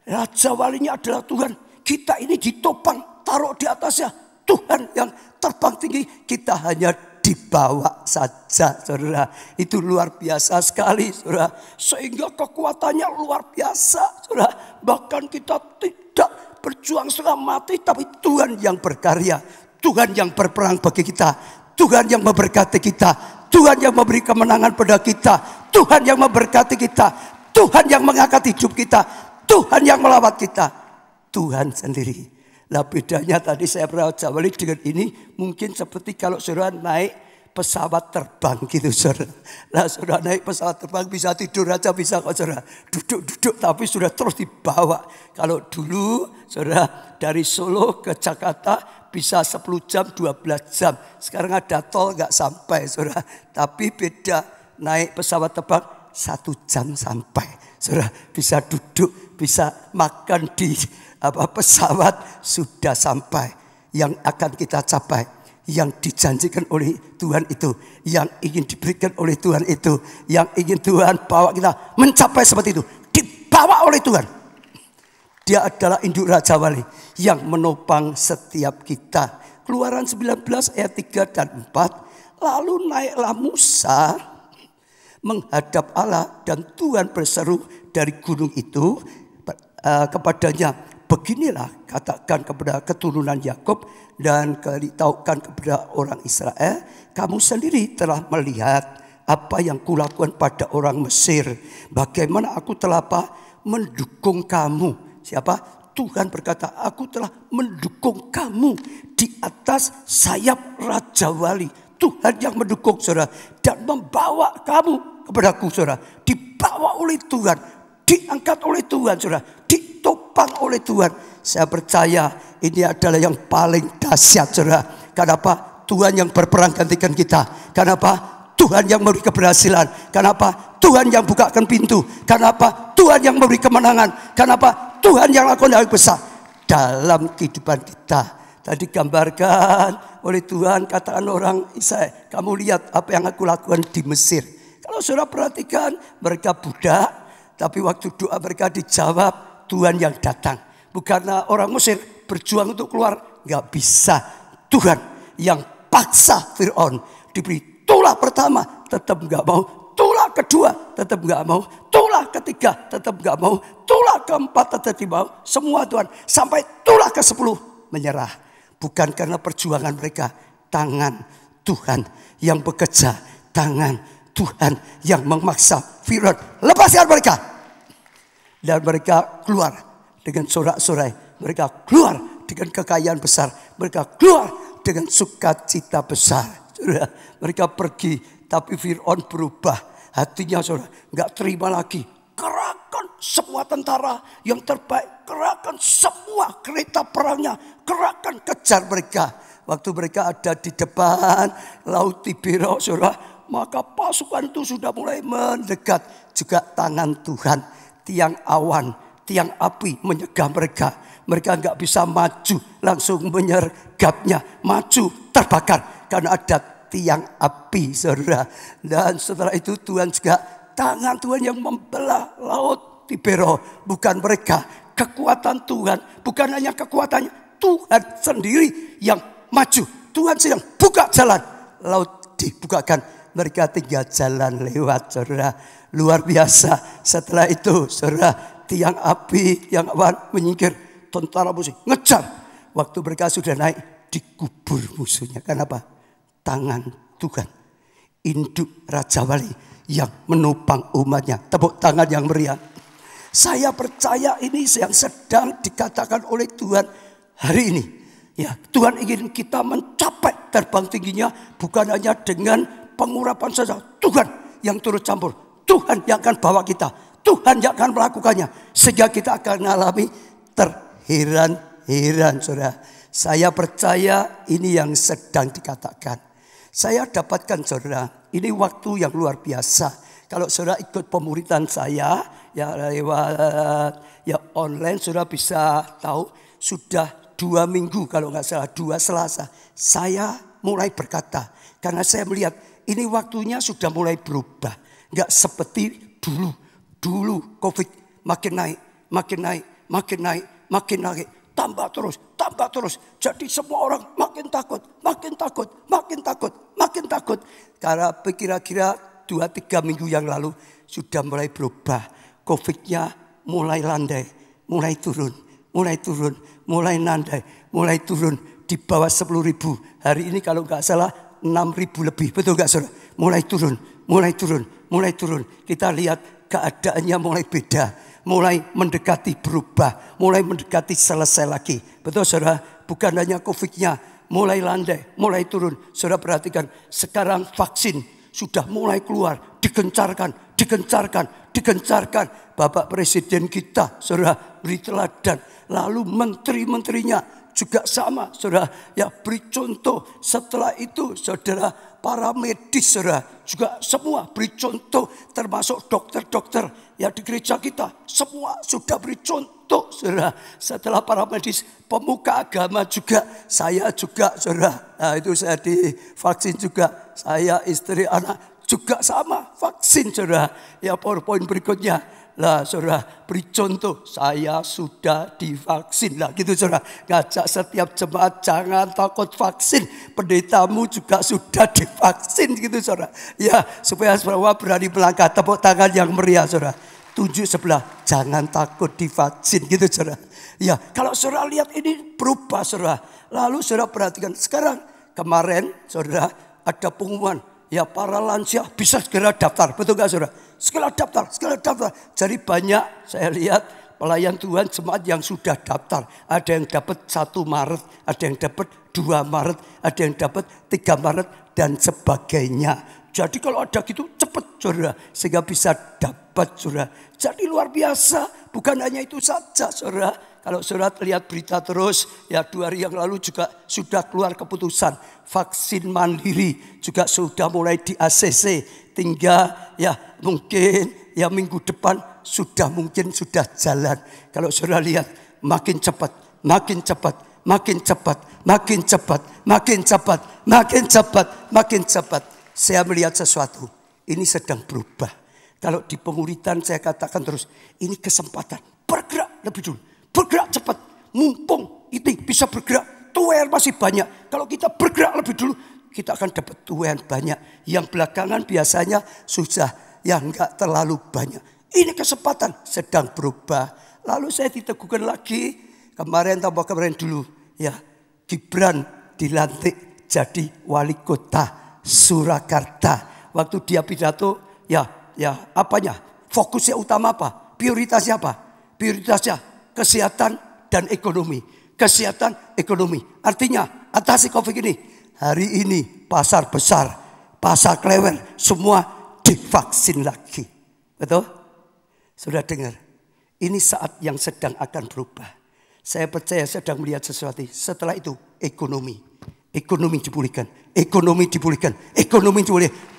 Raja Walinya adalah Tuhan. Kita ini ditopang, taruh di atasnya Tuhan yang terbang tinggi. Kita hanya dibawa saja, saudara. Itu luar biasa sekali, saudara. Sehingga kekuatannya luar biasa, saudara. Bahkan kita tidak berjuang setengah mati, tapi Tuhan yang berkarya. Tuhan yang berperang bagi kita. Tuhan yang memberkati kita. Tuhan yang memberi kemenangan pada kita. Tuhan yang memberkati kita. Tuhan yang mengangkat hidup kita. Tuhan yang melawat kita. Tuhan sendiri. Nah, bedanya tadi saya Raja Wali dengan ini mungkin seperti kalau saudara naik pesawat terbang gitu saudara. Nah saudara naik pesawat terbang bisa tidur aja bisa kok saudara. Duduk-duduk tapi sudah terus dibawa. Kalau dulu saudara dari Solo ke Jakarta bisa 10 jam 12 jam. Sekarang ada tol gak sampai saudara. Tapi beda naik pesawat terbang 1 jam sampai. Saudara bisa duduk, bisa makan di pesawat sudah sampai. Yang akan kita capai, yang dijanjikan oleh Tuhan itu, yang ingin diberikan oleh Tuhan itu, yang ingin Tuhan bawa kita mencapai seperti itu, dibawa oleh Tuhan. Dia adalah induk Raja Wali yang menopang setiap kita. Keluaran 19 ayat 3 dan 4. Lalu naiklah Musa menghadap Allah dan Tuhan berseru dari gunung itu kepadanya. Beginilah katakan kepada keturunan Yakub dan beritahukan kepada orang Israel, kamu sendiri telah melihat apa yang kulakukan pada orang Mesir. Bagaimana aku telah mendukung kamu. Siapa? Tuhan berkata, aku telah mendukung kamu di atas sayap Raja Wali. Tuhan yang mendukung saudara dan membawa kamu kepadaku saudara. Dibawa oleh Tuhan, diangkat oleh Tuhan saudara, ditopang oleh Tuhan. Saya percaya ini adalah yang paling dahsyat saudara. Kenapa? Tuhan yang berperang gantikan kita. Kenapa? Tuhan yang memberi keberhasilan. Kenapa? Tuhan yang bukakan pintu. Kenapa? Tuhan yang memberi kemenangan. Kenapa? Tuhan yang lakukan hal besar dalam kehidupan kita. Tadi gambarkan oleh Tuhan, katakan orang Israel, kamu lihat apa yang aku lakukan di Mesir. Kalau saudara perhatikan, mereka budak, tapi waktu doa mereka dijawab, Tuhan yang datang. Bukan orang Mesir berjuang untuk keluar, nggak bisa. Tuhan yang paksa Fir'aun diberi tulah pertama, tetap nggak mau. Tulah kedua, tetap nggak mau. Tulah ketiga, tetap nggak mau. Tulah keempat, tetap tidak mau. Semua Tuhan, sampai tulah ke-10 menyerah. Bukan karena perjuangan mereka, tangan Tuhan yang bekerja, tangan Tuhan yang memaksa Fir'aun lepaskan mereka. Dan mereka keluar dengan sorak-sorai. Mereka keluar dengan kekayaan besar. Mereka keluar dengan sukacita besar. Mereka pergi, tapi Fir'aun berubah. Hatinya saudara, gak terima lagi. Kerahkan semua tentara yang terbaik. Kerahkan semua kereta perangnya. Kerahkan kejar mereka. Waktu mereka ada di depan Laut Tiberias saudara, maka pasukan itu sudah mulai mendekat. Juga tangan Tuhan, tiang awan, tiang api menyegah mereka. Mereka gak bisa maju, langsung menyergapnya. Maju, terbakar. Karena ada tiang api saudara. Dan setelah itu Tuhan juga, tangan Tuhan yang membelah Laut Tiberias. Bukan mereka, kekuatan Tuhan. Bukan hanya kekuatannya, Tuhan sendiri yang maju. Tuhan sedang buka jalan. Laut dibukakan, mereka tinggal jalan lewat saudara. Luar biasa. Setelah itu saudara, tiang api, tiang awan menyingkir. Tentara musuh ngejar. Waktu mereka sudah naik, dikubur musuhnya. Kenapa? Tangan Tuhan, induk Raja Wali yang menopang umatnya. Tepuk tangan yang meriah. Saya percaya ini yang sedang dikatakan oleh Tuhan hari ini. Ya, Tuhan ingin kita mencapai terbang tingginya bukan hanya dengan pengurapan saja. Tuhan yang turut campur, Tuhan yang akan bawa kita, Tuhan yang akan melakukannya, sehingga kita akan mengalami terheran-heran, saudara. Saya percaya ini yang sedang dikatakan. Saya dapatkan saudara, ini waktu yang luar biasa. Kalau saudara ikut pemuridan saya, ya lewat ya online, saudara bisa tahu sudah 2 minggu kalau nggak salah, 2 Selasa. Saya mulai berkata, karena saya melihat ini waktunya sudah mulai berubah. Nggak seperti dulu. Dulu COVID makin naik, makin naik, makin naik, makin naik. Tambah terus, tambah terus. Jadi semua orang makin takut, makin takut, makin takut, makin takut. Karena kira-kira 2-3 minggu yang lalu sudah mulai berubah. COVID-nya mulai landai, mulai turun, mulai turun, mulai landai, mulai turun. Di bawah 10.000. Hari ini kalau nggak salah 6.000 lebih. Betul nggak saudara? Mulai turun, mulai turun, mulai turun. Kita lihat keadaannya mulai beda. Mulai mendekati berubah, mulai mendekati selesai lagi. Betul saudara? Bukan hanya COVID-nya, mulai landai, mulai turun. Saudara perhatikan, sekarang vaksin sudah mulai keluar, digencarkan. Bapak Presiden kita, saudara, beri teladan. Lalu menteri-menterinya juga sama, saudara, ya beri contoh. Setelah itu, saudara, para medis, saudara, juga semua beri contoh, termasuk dokter-dokter ya di gereja kita, semua sudah beri contoh, saudara. Setelah para medis, pemuka agama juga, saya juga, saudara. Nah, itu saya divaksin juga, saya, istri, anak juga sama vaksin, saudara. Ya PowerPoint berikutnya. Lah saudara, beri contoh, saya sudah divaksin. Lah gitu saudara, ngajak setiap jemaat jangan takut vaksin. Pendetamu juga sudah divaksin gitu saudara. Ya supaya semua berani melangkah, tepuk tangan yang meriah saudara. Tunjuk sebelah, jangan takut divaksin gitu saudara. Ya kalau saudara lihat ini berubah saudara. Lalu saudara perhatikan sekarang, kemarin saudara ada pengumuman. Ya para lansia bisa segera daftar, betul gak saudara? Segera daftar. Jadi banyak saya lihat pelayan Tuhan jemaat yang sudah daftar. Ada yang dapat 1 Maret, ada yang dapat 2 Maret, ada yang dapat 3 Maret dan sebagainya. Jadi kalau ada gitu cepat saudara, sehingga bisa dapat saudara. Jadi luar biasa, bukan hanya itu saja saudara. Kalau saudara lihat berita terus, ya 2 hari yang lalu juga sudah keluar keputusan vaksin mandiri juga sudah mulai di ACC. Tinggal ya mungkin ya minggu depan sudah jalan. Kalau saudara lihat makin cepat. Saya melihat sesuatu, ini sedang berubah. Kalau di penguritan saya katakan terus, ini kesempatan bergerak lebih dulu. Bergerak cepat, mumpung itu bisa bergerak, tuayan masih banyak. Kalau kita bergerak lebih dulu, kita akan dapat tuayan banyak. Yang belakangan biasanya susah, yang enggak terlalu banyak. Ini kesempatan sedang berubah. Lalu saya diteguhkan lagi, kemarin dulu, ya Gibran dilantik jadi wali kota Surakarta. Waktu dia pidato, ya apanya? Fokusnya utama apa? Prioritasnya apa? Prioritasnya kesehatan dan ekonomi. Artinya atasi COVID ini. Hari ini pasar besar, pasar klewer, semua divaksin lagi. Betul? Sudah dengar? Ini saat yang sedang akan berubah. Saya percaya sedang melihat sesuatu. Setelah itu ekonomi dipulihkan.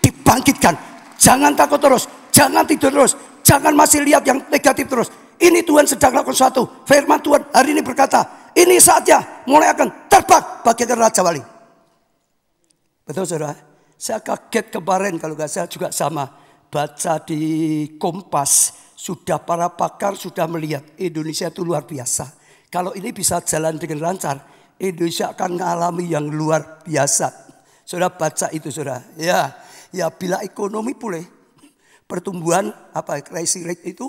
Dibangkitkan. Jangan takut terus, jangan tidur terus, jangan masih lihat yang negatif terus. Ini Tuhan sedang lakukan sesuatu. Firman Tuhan hari ini berkata, ini saatnya mulai akan terbang bagaikan Raja Wali. Betul saudara? Saya kaget kemarin kalau nggak salah juga sama. Baca di Kompas, sudah para pakar sudah melihat Indonesia itu luar biasa. Kalau ini bisa jalan dengan lancar, Indonesia akan mengalami yang luar biasa. Saudara baca itu saudara. Ya bila ekonomi pulih, pertumbuhan rising rate itu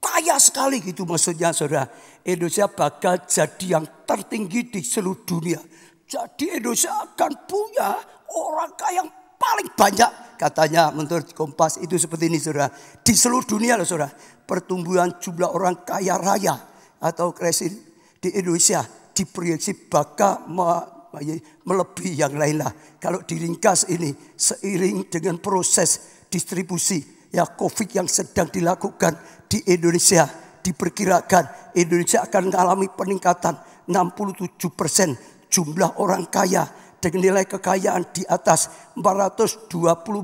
kaya sekali gitu maksudnya saudara. Indonesia bakal jadi yang tertinggi di seluruh dunia. Jadi Indonesia akan punya orang kaya yang paling banyak. Katanya menurut Kompas itu seperti ini saudara. Di seluruh dunia loh saudara. Pertumbuhan jumlah orang kaya raya atau kredit di Indonesia diproyeksi bakal melebihi yang lain lah. Kalau diringkas ini seiring dengan proses distribusi COVID yang sedang dilakukan di Indonesia, diperkirakan Indonesia akan mengalami peningkatan 67% jumlah orang kaya dengan nilai kekayaan di atas 420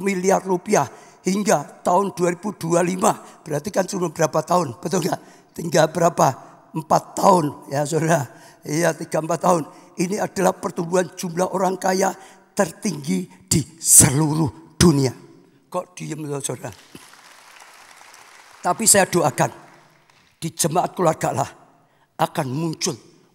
miliar rupiah hingga tahun 2025. Berarti kan cuma berapa tahun, betul nggak? Tinggal berapa? 4 tahun ya saudara. Iya 3-4 tahun. Ini adalah pertumbuhan jumlah orang kaya tertinggi di seluruh dunia. Kok diem saudara? Tapi saya doakan di jemaat keluarga Allah akan muncul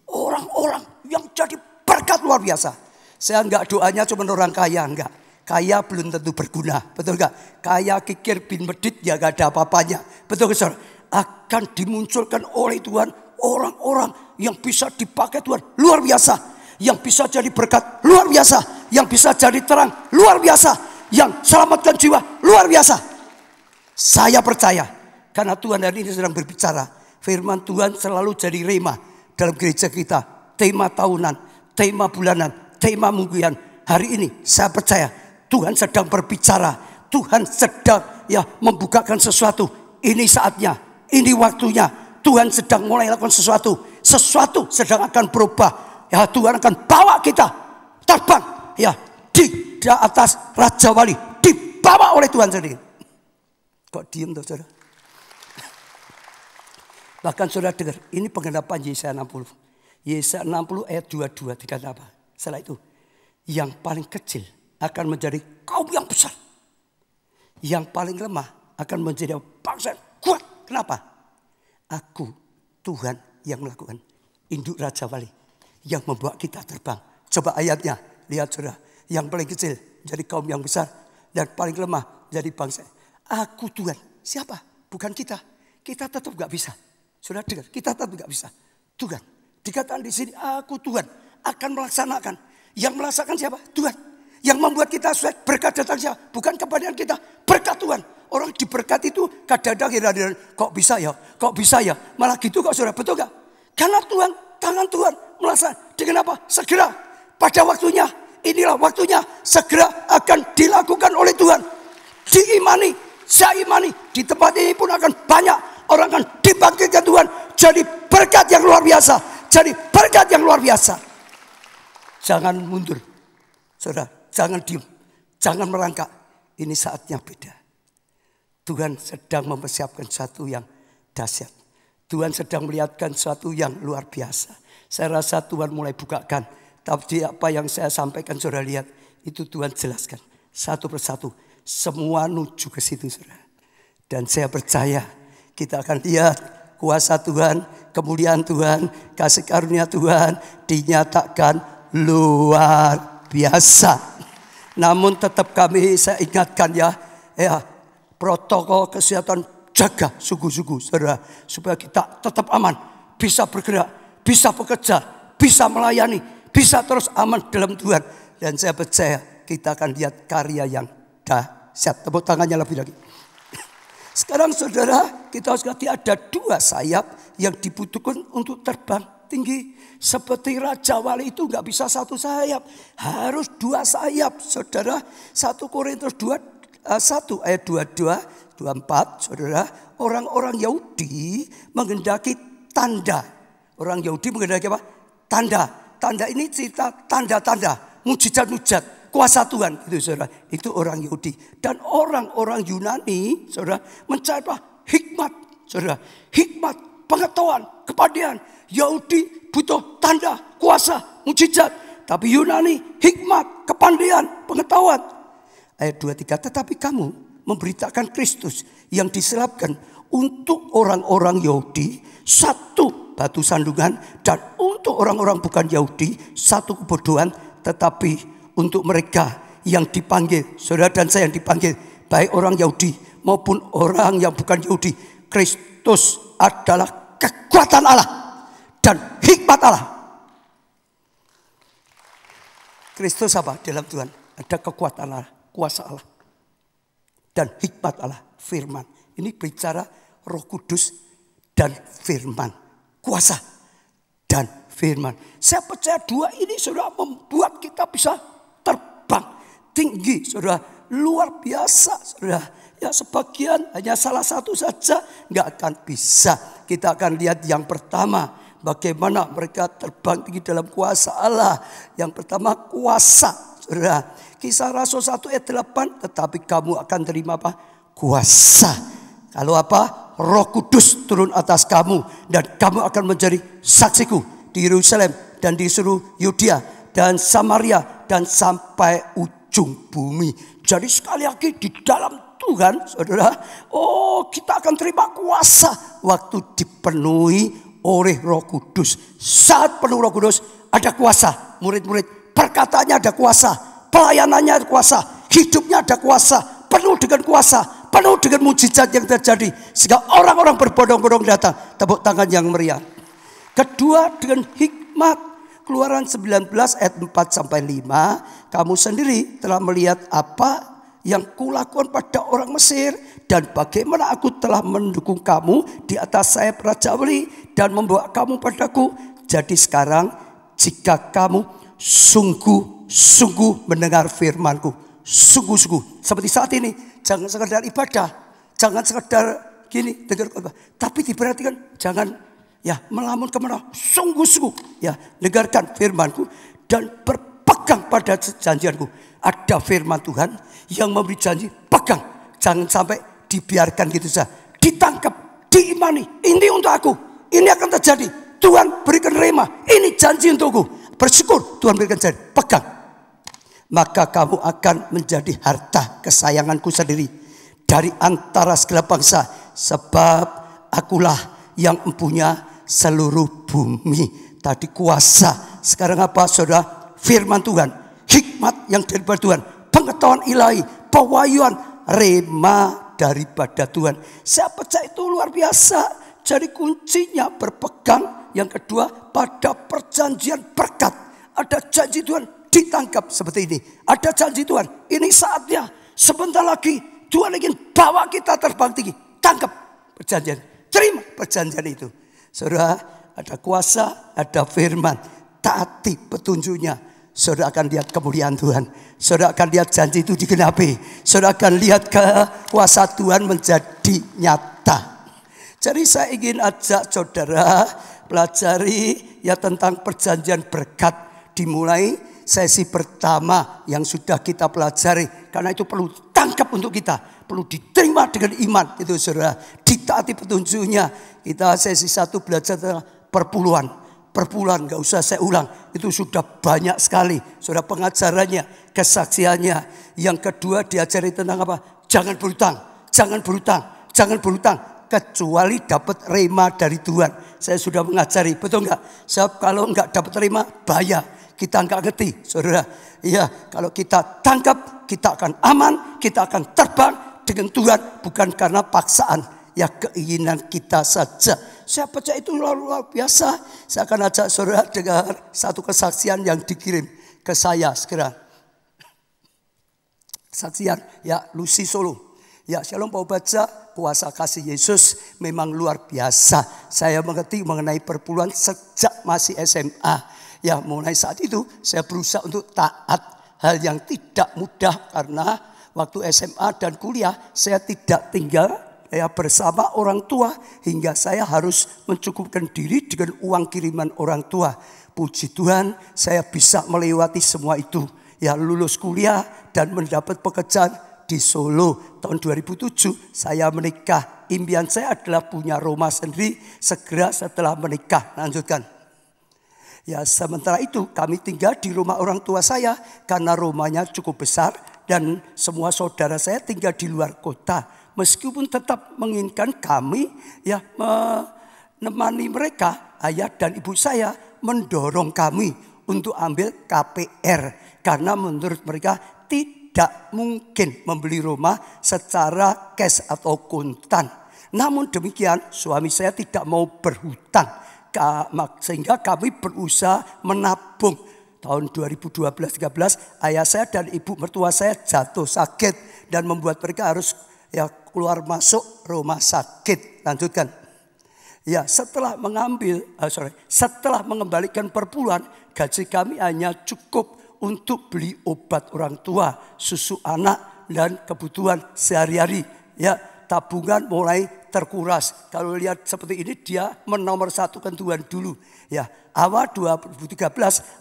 orang-orang yang jadi berkat luar biasa. Saya enggak doanya cuma orang kaya, enggak. Kaya belum tentu berguna, betul enggak? Kaya kikir bin medit ya enggak ada apa-apanya. Betul saudara? Akan dimunculkan oleh Tuhan orang-orang yang bisa dipakai Tuhan luar biasa. Yang bisa jadi berkat luar biasa. Yang bisa jadi terang luar biasa. Yang selamatkan jiwa luar biasa. Saya percaya karena Tuhan hari ini sedang berbicara. Firman Tuhan selalu jadi rema dalam gereja kita. Tema tahunan, tema bulanan, tema mingguan hari ini, saya percaya Tuhan sedang berbicara. Tuhan sedang membukakan sesuatu. Ini saatnya, ini waktunya. Tuhan sedang mulai lakukan sesuatu. Sesuatu sedang akan berubah. Ya, Tuhan akan bawa kita terbang di atas Raja Wali, dibawa oleh Tuhan sendiri. Kok diem tuh saudara? Bahkan saudara dengar, ini penggenapan Yesaya 60. Yesaya 60 ayat 22 dikatakan apa? Setelah itu, yang paling kecil akan menjadi kaum yang besar. Yang paling lemah akan menjadi bangsa yang kuat. Kenapa? Aku, Tuhan yang melakukan. Induk Raja Wali yang membawa kita terbang. Coba ayatnya, lihat saudara. Yang paling kecil jadi kaum yang besar. Dan paling lemah jadi bangsa. Aku Tuhan. Siapa? Bukan kita. Kita tetap gak bisa. Sudah dengar, kita tetap gak bisa. Tuhan. Dikatakan di sini, aku Tuhan akan melaksanakan. Yang melaksanakan siapa? Tuhan. Yang membuat kita sesuai berkat datang siapa? Bukan kepadaan kita, berkat Tuhan. Orang diberkati itu kadang-kadang kok bisa ya? Kok bisa ya? Malah gitu kok saudara, betul gak? Karena Tuhan, tangan Tuhan melaksanakan. Dengan apa? Segera pada waktunya. Inilah waktunya, segera akan dilakukan oleh Tuhan. Diimani, saya imani. Di tempat ini pun akan banyak orang akan dibangkitkan Tuhan. Jadi berkat yang luar biasa. Jadi berkat yang luar biasa. Jangan mundur. Saudara, jangan diam. Jangan merangkak. Ini saatnya beda. Tuhan sedang mempersiapkan sesuatu yang dahsyat. Tuhan sedang melihatkan sesuatu yang luar biasa. Saya rasa Tuhan mulai bukakan. Tapi apa yang saya sampaikan saudara lihat. Itu Tuhan jelaskan. Satu persatu. Semua menuju ke situ saudara. Dan saya percaya kita akan lihat kuasa Tuhan, kemuliaan Tuhan, kasih karunia Tuhan dinyatakan luar biasa. Namun tetap saya ingatkan protokol kesehatan jaga sungguh-sungguh saudara. Supaya kita tetap aman, bisa bergerak, bisa bekerja, bisa melayani, bisa terus aman dalam Tuhan. Dan saya percaya kita akan lihat karya yang dahsyat. Tepuk tangannya lebih lagi. Sekarang saudara, kita harus ngerti ada 2 sayap yang dibutuhkan untuk terbang tinggi. Seperti Raja Wali itu gak bisa 1 sayap. Harus 2 sayap saudara. 1 Korintus 1 ayat 22, 24 saudara. Orang-orang Yahudi menghendaki tanda. Orang Yahudi menghendaki apa? Tanda. Tanda ini cerita tanda-tanda. Mujizat-mujizat. Kuasa Tuhan itu saudara, itu orang Yahudi. Dan orang-orang Yunani saudara mencari apa? Hikmat saudara, hikmat, pengetahuan, kepandaian. Yahudi butuh tanda, kuasa, mujizat. Tapi Yunani hikmat, kepandaian, pengetahuan. Ayat 23, tetapi kamu memberitakan Kristus yang diselapkan untuk orang-orang Yahudi 1 batu sandungan, dan untuk orang-orang bukan Yahudi 1 kebodohan. Tetapi untuk mereka yang dipanggil, saudara dan saya yang dipanggil, baik orang Yahudi maupun orang yang bukan Yahudi, Kristus adalah kekuatan Allah dan hikmat Allah. Kristus apa? Dalam Tuhan ada kekuatan Allah, kuasa Allah dan hikmat Allah, firman. Ini bicara Roh Kudus dan firman, kuasa dan firman. Saya percaya 2 ini saudara membuat kita bisa terbang tinggi saudara, luar biasa saudara. Ya sebagian hanya salah satu saja nggak akan bisa. Kita akan lihat yang pertama, bagaimana mereka terbang tinggi dalam kuasa Allah. Yang pertama kuasa saudara. Kisah Rasul 1 ayat 8, tetapi kamu akan terima apa? Kuasa. Kalau apa? Roh Kudus turun atas kamu dan kamu akan menjadi saksiku di Yerusalem dan di seluruh Yudea dan Samaria dan sampai ujung bumi. Jadi sekali lagi di dalam Tuhan saudara, kita akan terima kuasa waktu dipenuhi oleh Roh Kudus. Saat penuh Roh Kudus ada kuasa. Murid-murid perkataannya ada kuasa, pelayanannya ada kuasa, hidupnya ada kuasa, penuh dengan kuasa, penuh dengan mujizat yang terjadi sehingga orang-orang berbondong-bondong datang. Tepuk tangan yang meriah. Kedua dengan hikmat. Keluaran 19 ayat 4-5. Kamu sendiri telah melihat apa yang kulakukan pada orang Mesir. Dan bagaimana aku telah mendukung kamu di atas sayap Raja Wali dan membawa kamu padaku. Jadi sekarang jika kamu sungguh-sungguh mendengar firman-Ku. Sungguh-sungguh. Seperti saat ini, jangan sekedar ibadah, jangan sekedar gini dengar khotbah, tapi diperhatikan jangan melamun kemana. Sungguh-sungguh dengarkan firman-Ku dan berpegang pada janjian-Ku. Ada firman Tuhan yang memberi janji, pegang. Jangan sampai dibiarkan gitu saja. Ditangkap, diimani. Ini untuk aku. Ini akan terjadi. Tuhan berikan rema. Ini janji untukku. Bersyukur Tuhan berikan janji. Pegang. Maka kamu akan menjadi harta kesayanganku sendiri dari antara segala bangsa. Sebab akulah yang mempunyai seluruh bumi. Tadi kuasa. Sekarang apa saudara? Firman Tuhan. Hikmat yang daripada Tuhan. Pengetahuan ilahi. Pewahyuan. Rema daripada Tuhan. Saya percaya itu luar biasa. Jadi kuncinya berpegang. Yang kedua pada perjanjian berkat. Ada janji Tuhan. Ditangkap seperti ini. Ada janji Tuhan. Ini saatnya. Sebentar lagi Tuhan ingin bawa kita terbang tinggi. Tangkap perjanjian. Terima perjanjian itu. Saudara, ada kuasa, ada firman. Taati petunjuknya. Saudara akan lihat kemuliaan Tuhan. Saudara akan lihat janji itu digenapi. Saudara akan lihat kuasa Tuhan menjadi nyata. Jadi saya ingin ajak saudara pelajari tentang perjanjian berkat. Dimulai sesi pertama yang sudah kita pelajari. Karena itu perlu tangkap untuk kita. Perlu diterima dengan iman. Itu saudara. Ditaati petunjuknya. Kita sesi 1 belajar tentang perpuluhan. Perpuluhan gak usah saya ulang. Itu sudah banyak sekali. Saudara pengajarannya. Kesaksiannya. Yang kedua diajari tentang apa? Jangan berhutang. Jangan berhutang. Jangan berhutang. Kecuali dapat rema dari Tuhan. Saya sudah mengajari. Betul enggak? Sebab kalau enggak dapat rema bahaya. Kita enggak ngerti, saudara. Iya, kalau kita tangkap, kita akan aman, kita akan terbang dengan Tuhan, bukan karena paksaan, keinginan kita saja. Saya percaya itu luar biasa. Saya akan ajak saudara dengar satu kesaksian yang dikirim ke saya sekarang. Kesaksian, Lucy Solo. Shalom Pak baca, kuasa kasih Yesus memang luar biasa. Saya mengerti mengenai perpuluhan sejak masih SMA. Mulai saat itu saya berusaha untuk taat. Hal yang tidak mudah karena waktu SMA dan kuliah saya tidak tinggal bersama orang tua. Hingga saya harus mencukupkan diri dengan uang kiriman orang tua. Puji Tuhan saya bisa melewati semua itu. Lulus kuliah dan mendapat pekerjaan di Solo. Tahun 2007 saya menikah. Impian saya adalah punya rumah sendiri segera setelah menikah. Lanjutkan. Sementara itu kami tinggal di rumah orang tua saya karena rumahnya cukup besar dan semua saudara saya tinggal di luar kota. Meskipun tetap menginginkan kami menemani mereka, ayah dan ibu saya mendorong kami untuk ambil KPR karena menurut mereka tidak mungkin membeli rumah secara cash atau kontan. Namun demikian suami saya tidak mau berhutang. Sehingga kami berusaha menabung. Tahun 2012-13 ayah saya dan ibu mertua saya jatuh sakit dan membuat mereka harus keluar masuk rumah sakit. Lanjutkan. Setelah mengembalikan perpuluhan, gaji kami hanya cukup untuk beli obat orang tua, susu anak dan kebutuhan sehari-hari. Tabungan mulai terkuras. Kalau lihat seperti ini dia menomorsatukan Tuhan dulu. Awal 2013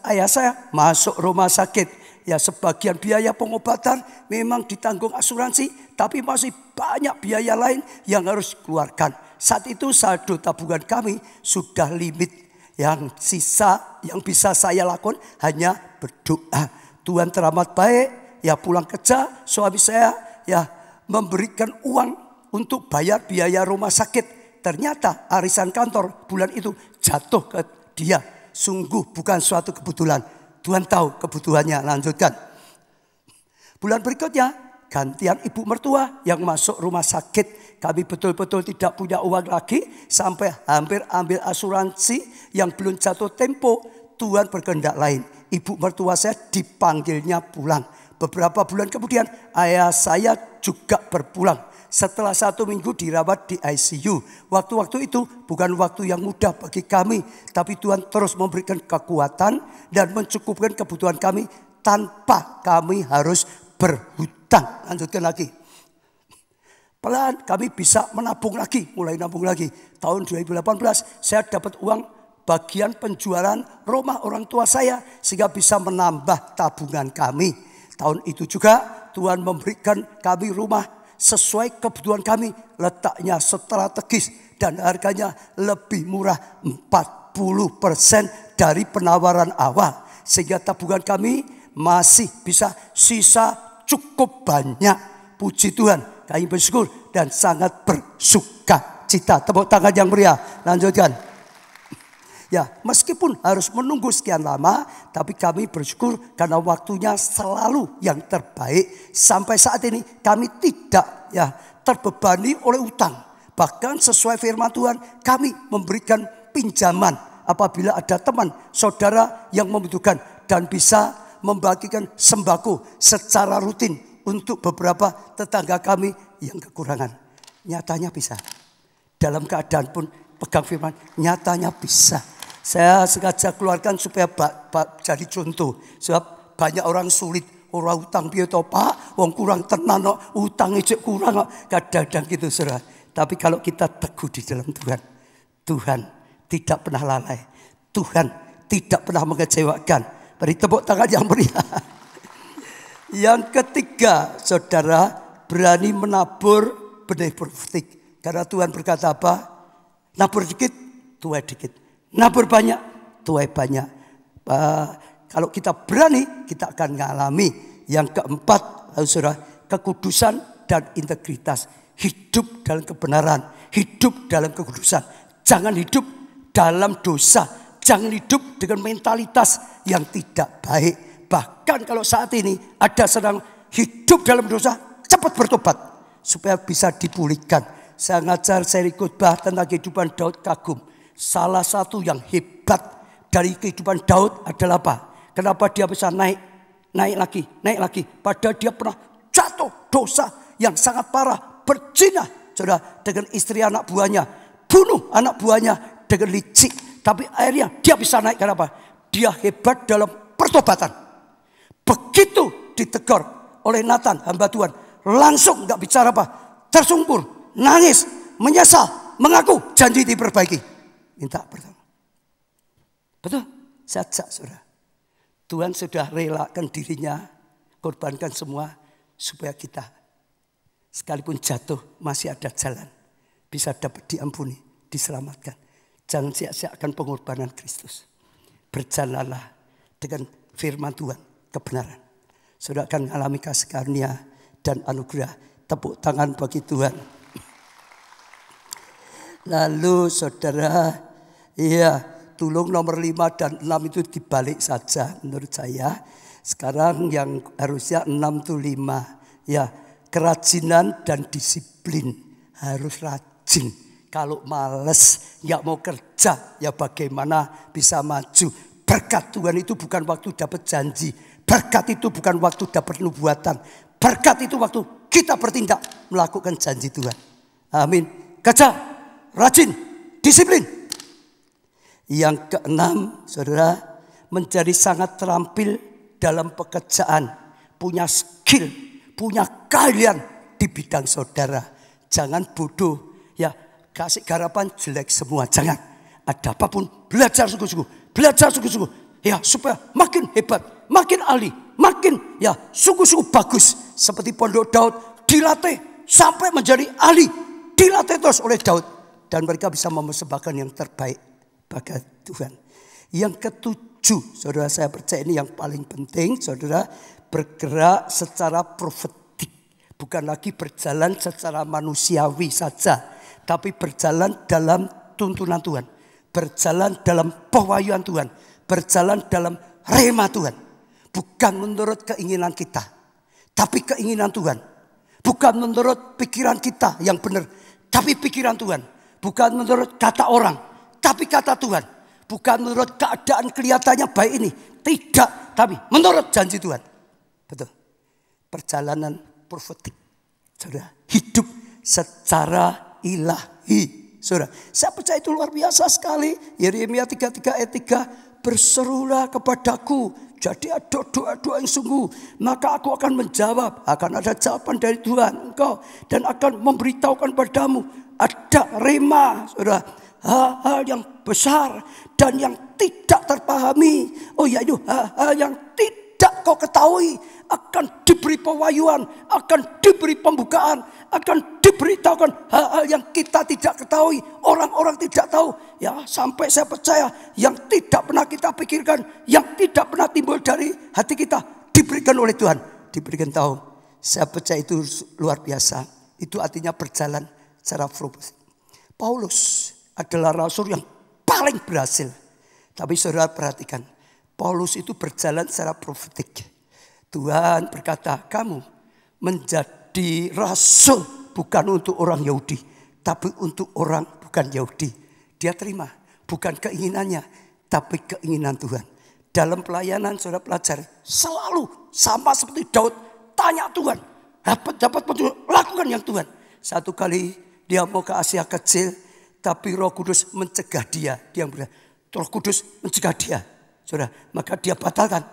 ayah saya masuk rumah sakit. Sebagian biaya pengobatan memang ditanggung asuransi, tapi masih banyak biaya lain yang harus dikeluarkan. Saat itu saldo tabungan kami sudah limit. Yang sisa yang bisa saya lakukan hanya berdoa. Tuhan teramat baik. Pulang kerja suami saya memberikan uang untuk bayar biaya rumah sakit. Ternyata arisan kantor bulan itu jatuh ke dia. Sungguh bukan suatu kebetulan. Tuhan tahu kebutuhannya. Lanjutkan. Bulan berikutnya gantian ibu mertua yang masuk rumah sakit. Kami betul-betul tidak punya uang lagi. Sampai hampir ambil asuransi yang belum jatuh tempo. Tuhan berkehendak lain. Ibu mertua saya dipanggilnya pulang. Beberapa bulan kemudian ayah saya juga berpulang. Setelah 1 minggu dirawat di ICU. Waktu-waktu itu bukan waktu yang mudah bagi kami. Tapi Tuhan terus memberikan kekuatan dan mencukupkan kebutuhan kami tanpa kami harus berhutang. Lanjutkan lagi. Pelan kami bisa menabung lagi, mulai nabung lagi. Tahun 2018 saya dapat uang bagian penjualan rumah orang tua saya sehingga bisa menambah tabungan kami. Tahun itu juga Tuhan memberikan kami rumah sesuai kebutuhan kami. Letaknya strategis dan harganya lebih murah 40% dari penawaran awal. Sehingga tabungan kami masih bisa sisa cukup banyak. Puji Tuhan, kami bersyukur dan sangat bersuka cita. Tepuk tangan yang meriah. Lanjutkan. Ya, meskipun harus menunggu sekian lama, tapi kami bersyukur karena waktunya selalu yang terbaik. Sampai saat ini kami tidak terbebani oleh utang. Bahkan sesuai firman Tuhan, kami memberikan pinjaman apabila ada teman, saudara yang membutuhkan dan bisa membagikan sembako secara rutin untuk beberapa tetangga kami yang kekurangan. Nyatanya bisa. Dalam keadaan pun pegang firman, nyatanya bisa. Saya sengaja keluarkan supaya jadi contoh. Sebab banyak orang sulit. Orang utang piye to Pak, wong kurang tenan kok, utang ejek kurang kok. Kadang-kadang gitu saudara. Tapi kalau kita teguh di dalam Tuhan, Tuhan tidak pernah lalai. Tuhan tidak pernah mengecewakan. Beri tepuk tangan yang meriah. Yang ketiga, saudara, berani menabur benih profetik. Karena Tuhan berkata apa? Nabur dikit, tuai dikit. Nabur banyak, tuai banyak. Kalau kita berani, kita akan mengalami. Yang keempat, saudara, kekudusan dan integritas. Hidup dalam kebenaran, hidup dalam kekudusan. Jangan hidup dalam dosa. Jangan hidup dengan mentalitas yang tidak baik. Bahkan kalau saat ini ada sedang hidup dalam dosa, cepat bertobat. Supaya bisa dipulihkan. Saya ngajar seri khotbah tentang kehidupan Daud kagum. Salah satu yang hebat dari kehidupan Daud adalah apa? Kenapa dia bisa naik lagi. Padahal dia pernah jatuh dosa yang sangat parah. Berzina dengan istri anak buahnya. Bunuh anak buahnya dengan licik. Tapi akhirnya dia bisa naik. Kenapa? Dia hebat dalam pertobatan. Begitu ditegur oleh Nathan hamba Tuhan. Langsung gak bicara apa. Tersungkur, nangis, menyesal, mengaku janji diperbaiki. Minta pertama. Betul? Sajak saudara. Tuhan sudah relakan dirinya. Korbankan semua. Supaya kita sekalipun jatuh masih ada jalan. Bisa dapat diampuni. Diselamatkan. Jangan sia-siakan pengorbanan Kristus. Berjalanlah dengan firman Tuhan. Kebenaran. Saudara akan mengalami kasih karunia dan anugerah. Tepuk tangan bagi Tuhan. Lalu saudara, tulung nomor 5 dan 6 itu dibalik saja menurut saya. Sekarang yang harusnya 6 itu 5. Ya, kerajinan dan disiplin. Harus rajin. Kalau males, gak mau kerja, ya bagaimana bisa maju. Berkat Tuhan itu bukan waktu dapat janji. Berkat itu bukan waktu dapat nubuatan. Berkat itu waktu kita bertindak melakukan janji Tuhan. Amin. Kerja. Rajin, disiplin. Yang keenam, saudara, menjadi sangat terampil dalam pekerjaan. Punya skill, punya keahlian di bidang saudara. Jangan bodoh, kasih garapan jelek semua. Jangan. Ada apapun, belajar sungguh-sungguh. Belajar sungguh-sungguh. Supaya makin hebat, makin ahli, makin sungguh-sungguh bagus. Seperti Pondok Daud, dilatih sampai menjadi ahli. Dilatih terus oleh Daud. Dan mereka bisa mempersembahkan yang terbaik bagi Tuhan. Yang ketujuh, saudara, saya percaya ini yang paling penting, saudara, bergerak secara profetik. Bukan lagi berjalan secara manusiawi saja, tapi berjalan dalam tuntunan Tuhan. Berjalan dalam pewahyuan Tuhan. Berjalan dalam rema Tuhan. Bukan menurut keinginan kita, tapi keinginan Tuhan. Bukan menurut pikiran kita yang benar, tapi pikiran Tuhan. Bukan menurut kata orang, tapi kata Tuhan. Bukan menurut keadaan kelihatannya baik ini. Tidak, tapi menurut janji Tuhan. Betul. Perjalanan profetik. Saudara, hidup secara ilahi. Saudara, saya percaya itu luar biasa sekali. Yeremia 33 ayat 3, berserulah kepadaku, jadi ada doa-doa yang sungguh, maka aku akan menjawab. Akan ada jawaban dari Tuhan engkau, dan akan memberitahukan padamu. Ada rema, saudara, hal-hal yang besar dan yang tidak terpahami. Oh ya, itu hal-hal yang tidak kau ketahui. Akan diberi pewahyuan, akan diberi pembukaan, akan diberitahukan hal-hal yang kita tidak ketahui, orang-orang tidak tahu. Ya, sampai saya percaya yang tidak pernah kita pikirkan, yang tidak pernah timbul dari hati kita, diberikan oleh Tuhan, diberikan tahu. Saya percaya itu luar biasa. Itu artinya berjalan secara fokus. Paulus adalah rasul yang paling berhasil. Tapi saudara perhatikan, Paulus itu berjalan secara profetik. Tuhan berkata, kamu menjadi rasul bukan untuk orang Yahudi, tapi untuk orang bukan Yahudi. Dia terima, bukan keinginannya, tapi keinginan Tuhan. Dalam pelayanan saudara pelajari, selalu sama seperti Daud, tanya Tuhan, dapat petunjuk, lakukan yang Tuhan. Satu kali dia mau ke Asia Kecil, tapi Roh Kudus mencegah dia. Roh Kudus mencegah dia, saudara. Maka dia batalkan.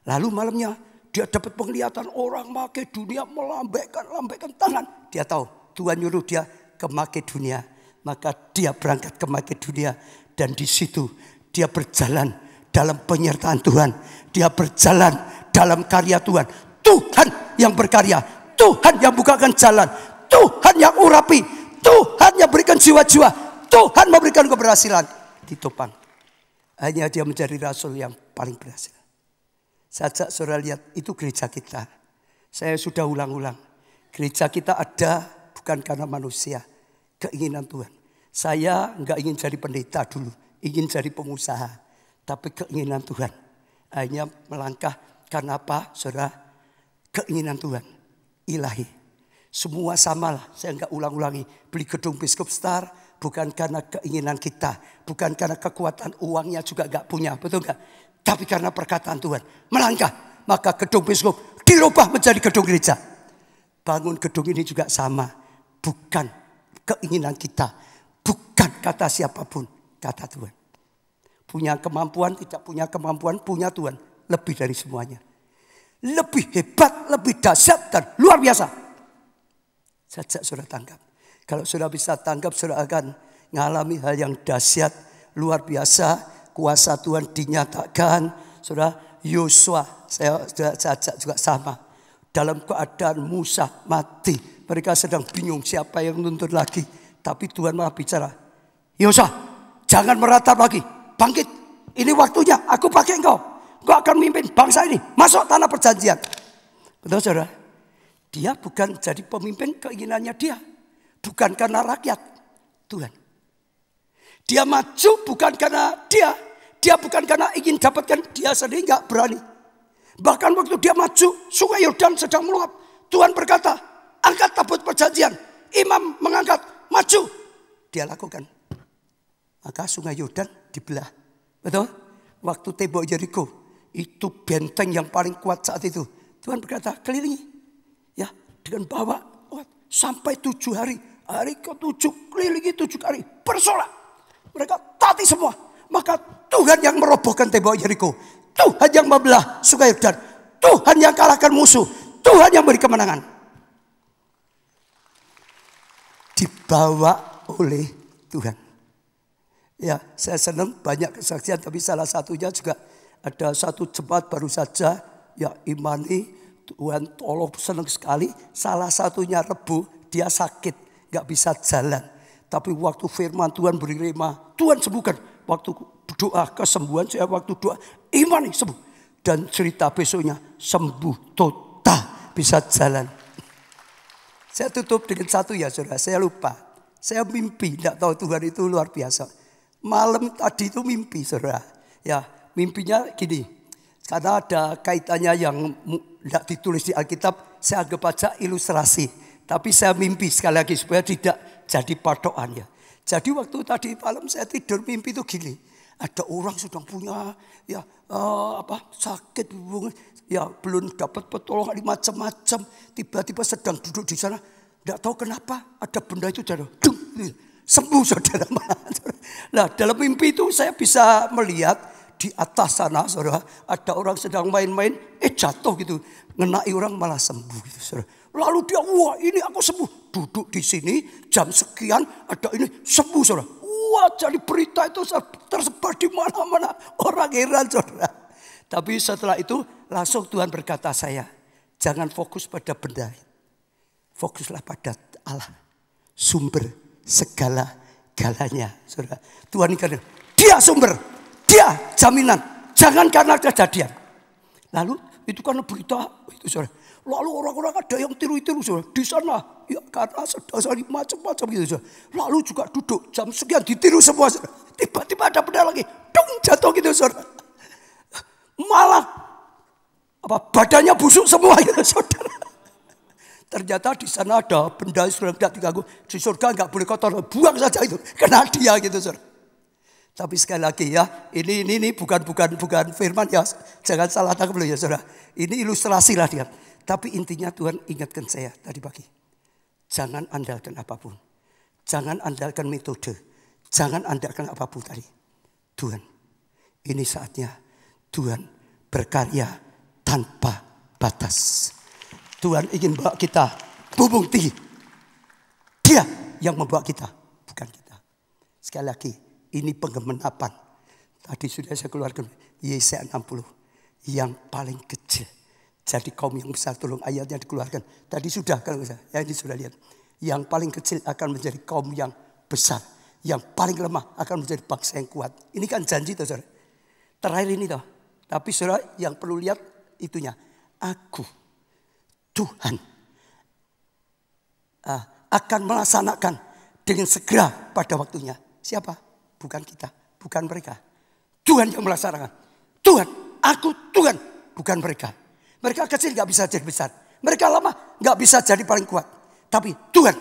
Lalu malamnya dia dapat penglihatan orang Makedonia melambaikan tangan. Dia tahu Tuhan nyuruh dia ke Makedonia. Maka dia berangkat ke Makedonia. Dan di situ dia berjalan dalam penyertaan Tuhan. Dia berjalan dalam karya Tuhan. Tuhan yang berkarya. Tuhan yang bukakan jalan. Tuhan yang urapi. Tuhan yang berikan jiwa-jiwa. Tuhan memberikan keberhasilan. Ditopang. Hanya dia menjadi rasul yang paling berhasil. Sajak saudara lihat, itu gereja kita. Saya sudah ulang-ulang. Gereja kita ada bukan karena manusia. Keinginan Tuhan. Saya enggak ingin jadi pendeta dulu. Ingin jadi pengusaha. Tapi keinginan Tuhan. Hanya melangkah karena apa saudara? Keinginan Tuhan. Ilahi. Semua samalah. Saya enggak ulang-ulangi. Beli gedung Biskup Star bukan karena keinginan kita. Bukan karena kekuatan uangnya juga enggak punya. Betul enggak? Tapi karena perkataan Tuhan. Melangkah. Maka gedung biskup dirubah menjadi gedung gereja. Bangun gedung ini juga sama. Bukan keinginan kita. Bukan kata siapapun. Kata Tuhan. Punya kemampuan, tidak punya kemampuan. Punya Tuhan. Lebih dari semuanya. Lebih hebat, lebih dahsyat dan luar biasa. Sajak saudara tangkap. Kalau saudara bisa tangkap, saudara akan mengalami hal yang dahsyat. Luar biasa. Kuasa Tuhan dinyatakan. Saudara, Yosua, saya ajak juga sama. Dalam keadaan Musa mati. Mereka sedang bingung siapa yang menuntut lagi. Tapi Tuhan malah bicara. Yosua, jangan meratap lagi. Bangkit. Ini waktunya. Aku pakai engkau. Engkau akan memimpin bangsa ini. Masuk tanah perjanjian. Betul saudara? Dia bukan jadi pemimpin keinginannya dia. Bukan karena rakyat. Tuhan. Dia maju bukan karena dia. Dia bukan karena ingin dapatkan, dia sendiri gak berani. Bahkan waktu dia maju, sungai Yordan sedang meluap. Tuhan berkata, angkat tabut perjanjian. Imam mengangkat, maju. Dia lakukan. Maka sungai Yordan dibelah. Betul? Waktu tembok Yeriko, itu benteng yang paling kuat saat itu. Tuhan berkata, kelilingi. Ya, dengan bawa sampai 7 hari. Hari ke-7, kelilingi 7 hari. Bersorak. Mereka taati semua. Maka Tuhan yang merobohkan tembok Yeriko. Tuhan yang membelah sungai Yordan. Tuhan yang kalahkan musuh. Tuhan yang beri kemenangan. Dibawa oleh Tuhan. Ya, saya senang banyak kesaksian. Tapi salah satunya juga ada satu jemaat baru saja. Ya, imani. Tuhan tolong, senang sekali. Salah satunya Rebu. Dia sakit. Gak bisa jalan. Tapi waktu firman Tuhan beri rema. Tuhan sembuhkan. Waktu doa kesembuhan, saya waktu doa iman sembuh. Dan cerita besoknya sembuh total, bisa jalan. Saya tutup dengan satu ya saudara, saya lupa. Saya mimpi, tidak tahu Tuhan itu luar biasa. Malam tadi itu mimpi saudara. Ya, mimpinya gini. Karena ada kaitannya yang tidak ditulis di Alkitab, saya anggap aja ilustrasi. Tapi saya mimpi sekali lagi supaya tidak jadi patokan ya. Jadi waktu tadi malam saya tidur mimpi itu gini. Ada orang sedang punya ya sakit hubungan, ya belum dapat pertolongan macam-macam. Tiba-tiba sedang duduk di sana Tidak tahu kenapa ada benda itu jatuh. Sembuh saudara. Nah dalam mimpi itu saya bisa melihat di atas sana saudara. Ada orang sedang main-main. Jatuh gitu. Ngenai orang malah sembuh gitu saudara. Lalu dia, wah ini aku sembuh. Duduk di sini jam sekian ada ini sembuh saudara. Wah jadi berita itu tersebar di mana-mana. Orang heran saudara. Tapi setelah itu langsung Tuhan berkata saya. Jangan fokus pada benda. Fokuslah pada Allah. Sumber segala-galanya. Saudara. Tuhan ini kata, dia sumber. Dia jaminan. Jangan karena kejadian. Lalu itu karena berita. Itu saudara. Lalu orang-orang ada yang tiru-tiru saudara. Di sana. Ya karena sedasari macam-macam gitu saudara. Lalu juga duduk jam sekian ditiru semua saudara. Tiba-tiba ada benda lagi. Dung jatuh gitu saudara. Malah badannya busuk semua gitu saudara. Ternyata di sana ada benda yang sudah tidak diganggu. Di surga nggak boleh kotor. Buang saja itu. Kena dia gitu saudara. Tapi sekali lagi ya. Ini bukan firman ya. Jangan salah tangkap ya saudara. Ini ilustrasi lah dia. Tapi intinya Tuhan ingatkan saya tadi pagi. Jangan andalkan apapun. Jangan andalkan metode. Jangan andalkan apapun tadi. Tuhan. Ini saatnya Tuhan berkarya tanpa batas. Tuhan ingin bawa kita bubung tinggi. Dia yang membawa kita, bukan kita. Sekali lagi, ini penggemenapan. Tadi sudah saya keluarkan Yesaya 60 yang paling kecil. Jadi kaum yang besar, tolong ayatnya dikeluarkan. Tadi sudah kalau saya, ya ini sudah lihat. Yang paling kecil akan menjadi kaum yang besar. Yang paling lemah akan menjadi bangsa yang kuat. Ini kan janji toh saudara. Terakhir ini toh. Tapi saudara yang perlu lihat itunya. Aku Tuhan akan melaksanakan dengan segera pada waktunya. Siapa? Bukan kita, bukan mereka. Tuhan yang melaksanakan. Tuhan, aku Tuhan, bukan mereka. Mereka kecil gak bisa jadi besar. Mereka lemah gak bisa jadi paling kuat. Tapi Tuhan,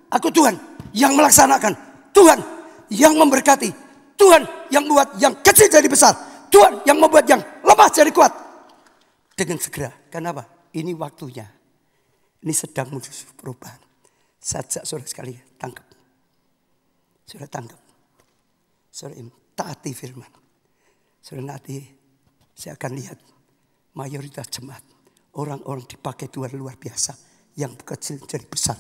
aku Tuhan yang melaksanakan. Tuhan yang memberkati. Tuhan yang membuat yang kecil jadi besar. Tuhan yang membuat yang lemah jadi kuat. Dengan segera. Kenapa? Ini waktunya. Ini sedang menuju perubahan. Sajak saudara sekali tangkap. Saudara tangkap. Saudara taati firman. Saudara nanti saya akan lihat mayoritas jemaat. Orang-orang dipakai Tuhan luar biasa. Yang kecil jadi besar.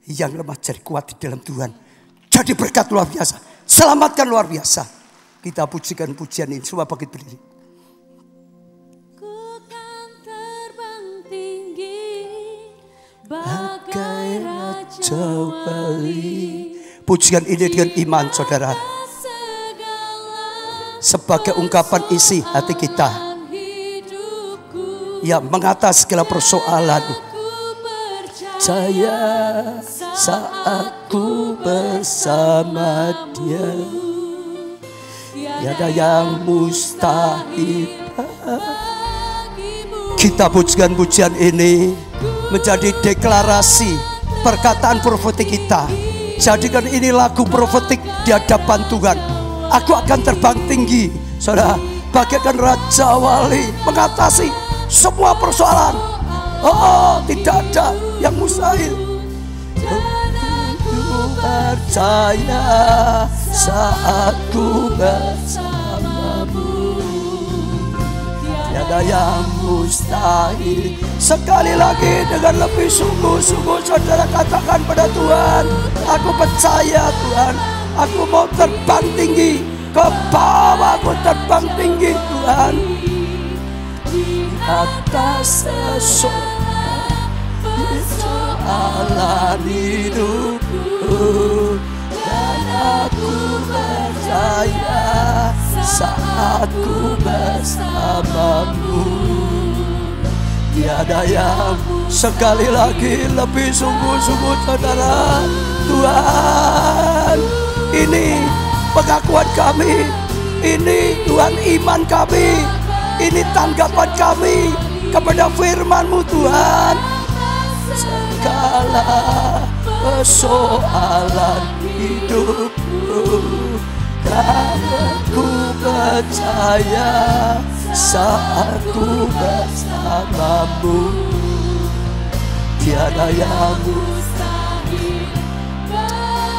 Yang lemah jadi kuat di dalam Tuhan. Jadi berkat luar biasa. Selamatkan luar biasa. Kita pujikan pujian ini. Semua bangkit berdiri. Bagai Raja Wali. Pujian ini dengan iman saudara. Sebagai ungkapan isi hati kita. Ya mengatasi segala persoalan. Saya saat ku bersama Dia. Tiada yang mustahil. Kita pujikan pujian ini menjadi deklarasi perkataan profetik kita. Jadikan ini lagu profetik di hadapan Tuhan. Aku akan terbang tinggi, saudara, bagaikan Raja Wali, mengatasi semua persoalan. Oh, tidak ada yang mustahil. Aku percaya saat ku bersamamu. Tiada yang mustahil. Sekali lagi dengan lebih sungguh-sungguh saudara katakan pada Tuhan, aku percaya Tuhan, aku mau terbang tinggi ke bawah, aku terbang tinggi Tuhan. Di atas soalan hidupku, dan aku percaya saat ku bersamamu. Tiada yang sekali lagi lebih sungguh-sungguh saudara. Tuhan, ini pengakuan kami, ini Tuhan iman kami, ini tanggapan kami kepada firman-Mu Tuhan. Segala persoalan hidupku, dan aku percaya saat ku bersamamu. Tiada yang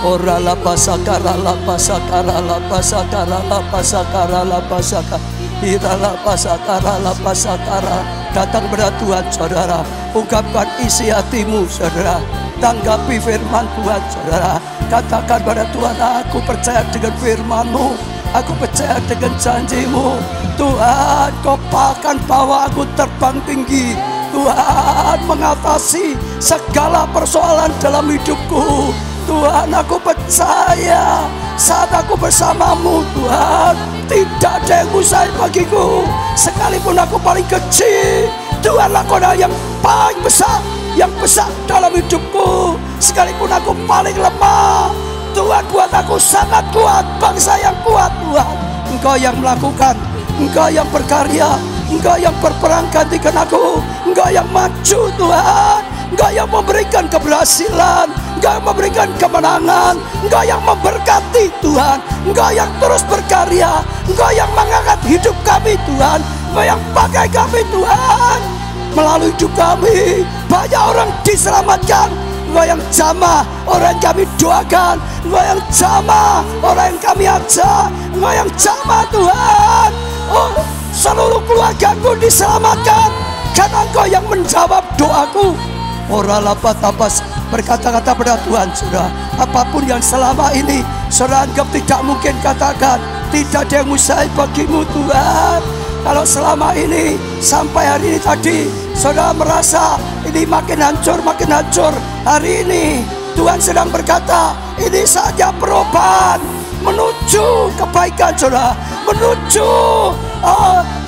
Ora la pasakara la pasakara la pasakara la pasakara la pasakara. Ira la pasakara la pasakara. Datang kepada Tuhan saudara, ungkapkan isi hatimu saudara, tanggapi firman Tuhan saudara. Katakan pada Tuhan, aku percaya dengan firman-Mu, aku percaya dengan janji-Mu. Tuhan, Kau akan bawa aku terbang tinggi. Tuhan, mengatasi segala persoalan dalam hidupku. Tuhan, aku percaya saat aku bersama-Mu Tuhan, tidak ada yang mustahil bagiku. Sekalipun aku paling kecil, Tuhan lakukan yang paling besar, yang besar dalam hidupku. Sekalipun aku paling lemah, Tuhan buat aku sangat kuat, bangsa yang kuat Tuhan. Engkau yang melakukan, Engkau yang berkarya, Engkau yang berperang gantikan aku, Engkau yang maju Tuhan, Engkau yang memberikan keberhasilan, Engkau yang memberikan kemenangan, Engkau yang memberkati Tuhan, Engkau yang terus berkarya, Engkau yang mengangkat hidup kami Tuhan, Engkau yang pakai kami Tuhan. Melalui hidup kami banyak orang diselamatkan. Engkau yang jamah orang yang kami doakan, Engkau yang jamah orang yang kami ajak, Engkau yang jamah Tuhan. Oh, seluruh keluargaku diselamatkan karena Engkau yang menjawab doaku. Ora lapat tapas, berkata-kata pada Tuhan saudara, apapun yang selama ini saudara anggap tidak mungkin, katakan tidak ada yang mustahil bagimu Tuhan. Kalau selama ini sampai hari ini tadi saudara merasa ini makin hancur, hari ini Tuhan sedang berkata ini saatnya perubahan menuju kebaikan saudara, menuju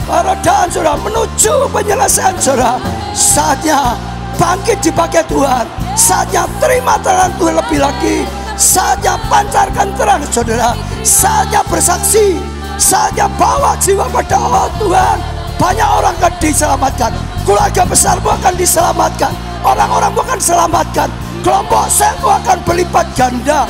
keredaan saudara, menuju penyelesaian saudara. Saatnya bangkit dipakai Tuhan, saatnya terima terang Tuhan lebih lagi, saatnya pancarkan terang saudara, saatnya bersaksi, saatnya bawa jiwa pada Allah Tuhan. Banyak orang akan diselamatkan, keluarga besarmu akan diselamatkan, orang-orangmu akan diselamatkan, kelompok selmu akan berlipat ganda.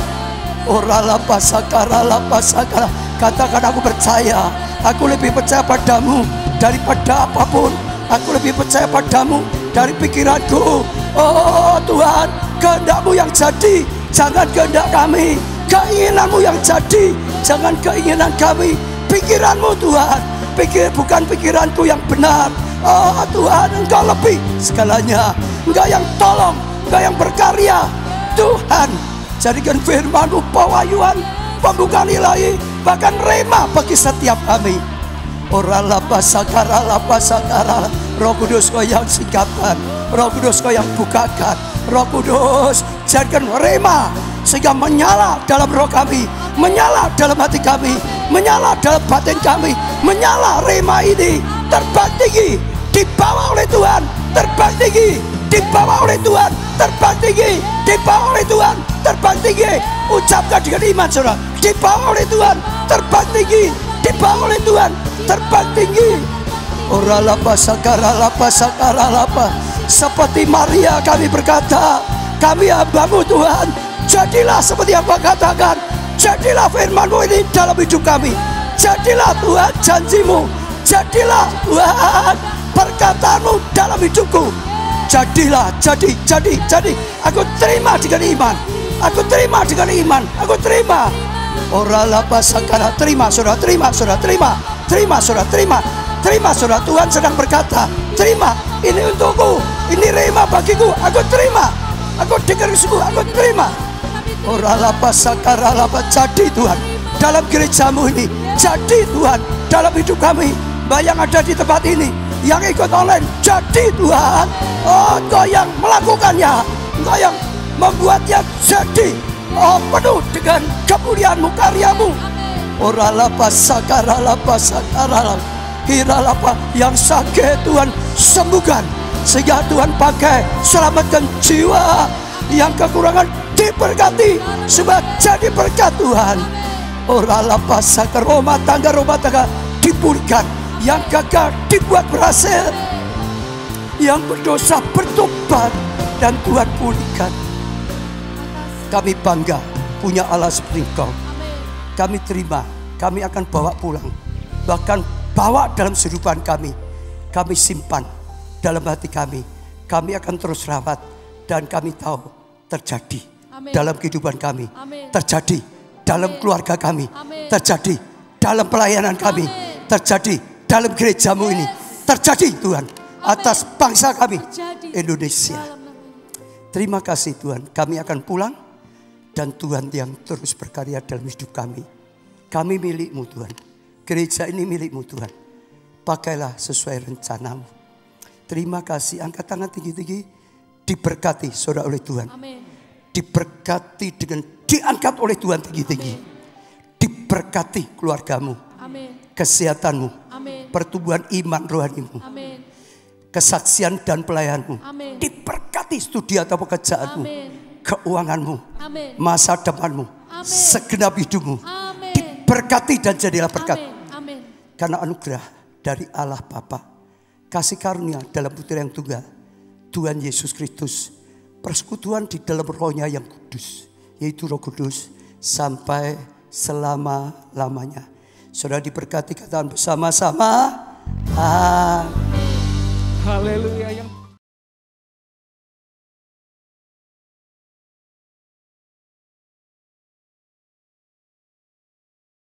Orala pasakara la pasakara. Katakan aku percaya, aku lebih percaya padamu daripada apapun, aku lebih percaya padamu dari pikiranku. Oh Tuhan, kehendak-Mu yang jadi, jangan kehendak kami. Keinginan-Mu yang jadi, jangan keinginan kami. Pikiran-Mu Tuhan, bukan pikiranku yang benar. Oh Tuhan, Engkau lebih segalanya, Engkau yang tolong, Engkau yang berkarya. Tuhan, jadikan firman-Mu pewahyuan, pembukaan ilahi, bahkan rema bagi setiap kami. Orala pasakara la pasakara. Roh Kudus Kau yang singkapkan, Roh Kudus Kau yang bukakan, Roh Kudus jadikan rema sehingga menyala dalam roh kami, menyala dalam hati kami, menyala dalam batin kami, menyala rema ini terbang tinggi, dibawa oleh Tuhan, terbang tinggi, dibawa oleh Tuhan, terbang tinggi, dibawa oleh Tuhan, terbang tinggi. Ucapkan dengan iman saudara, dibawa oleh Tuhan, terbang tinggi, dibawa oleh Tuhan, terbang tinggi. Ora lapa sakara lapa sakara lapa. Seperti Maria kami berkata, kami hamba-Mu Tuhan, jadilah seperti apa katakan, jadilah firman-Mu ini dalam hidup kami, jadilah Tuhan janji-Mu, jadilah Tuhan perkataan-Mu dalam hidupku, jadilah, jadi. Aku terima dengan iman, aku terima dengan iman, aku terima. Ora lapa sakara, terima saudara, terima saudara, terima saudara, terima saudara. Tuhan sedang berkata, terima, ini untukku, ini rema bagiku, aku terima, aku dengar sungguh, aku terima. Ora lapa sakara lapa, jadi Tuhan dalam gereja-Mu ini, jadi Tuhan dalam hidup kami, yang ada di tempat ini, yang ikut online, jadi Tuhan. Oh Engkau yang melakukannya, Engkau yang membuatnya jadi, oh penuh dengan kemuliaan-Mu, karya-Mu. Ora lapa sakara lapa sakara lapa. Hiralapa, yang sakit Tuhan sembuhkan, sehingga Tuhan pakai selamatkan jiwa, yang kekurangan diberkati sebab jadi berkat Tuhan. Oralapa sakar, rumah tangga dipulihkan, yang gagal dibuat berhasil, yang berdosa bertobat dan Tuhan pulihkan. Kami bangga punya Allah seperti Engkau. Kami terima, kami akan bawa pulang, bahkan bawa dalam kehidupan kami simpan dalam hati kami akan terus rawat, dan kami tahu terjadi dalam kehidupan kami. Terjadi dalam keluarga kami. Terjadi dalam pelayanan kami. Terjadi dalam gerejamu ini. Terjadi Tuhan atas bangsa kami Indonesia. Terima kasih Tuhan, kami akan pulang dan Tuhan yang terus berkarya dalam hidup kami. Kami milik-Mu Tuhan. Gereja ini milik-Mu Tuhan. Pakailah sesuai rencanamu. Terima kasih. Angkat tangan tinggi-tinggi. Diberkati saudara oleh Tuhan. Diberkati dengan diangkat oleh Tuhan tinggi-tinggi. Diberkati keluargamu. Kesehatanmu. Pertumbuhan iman rohanimu. Kesaksian dan pelayanmu. Diberkati studi atau pekerjaanmu. Keuanganmu. Masa depanmu. Segenap hidupmu. Diberkati dan jadilah berkat. Karena anugerah dari Allah Bapa, kasih karunia dalam Putra yang tunggal, Tuhan Yesus Kristus, persekutuan di dalam rohnya yang kudus, yaitu Roh Kudus, sampai selama-lamanya. Saudara diberkati, katakan bersama-sama. Amin. Haleluya.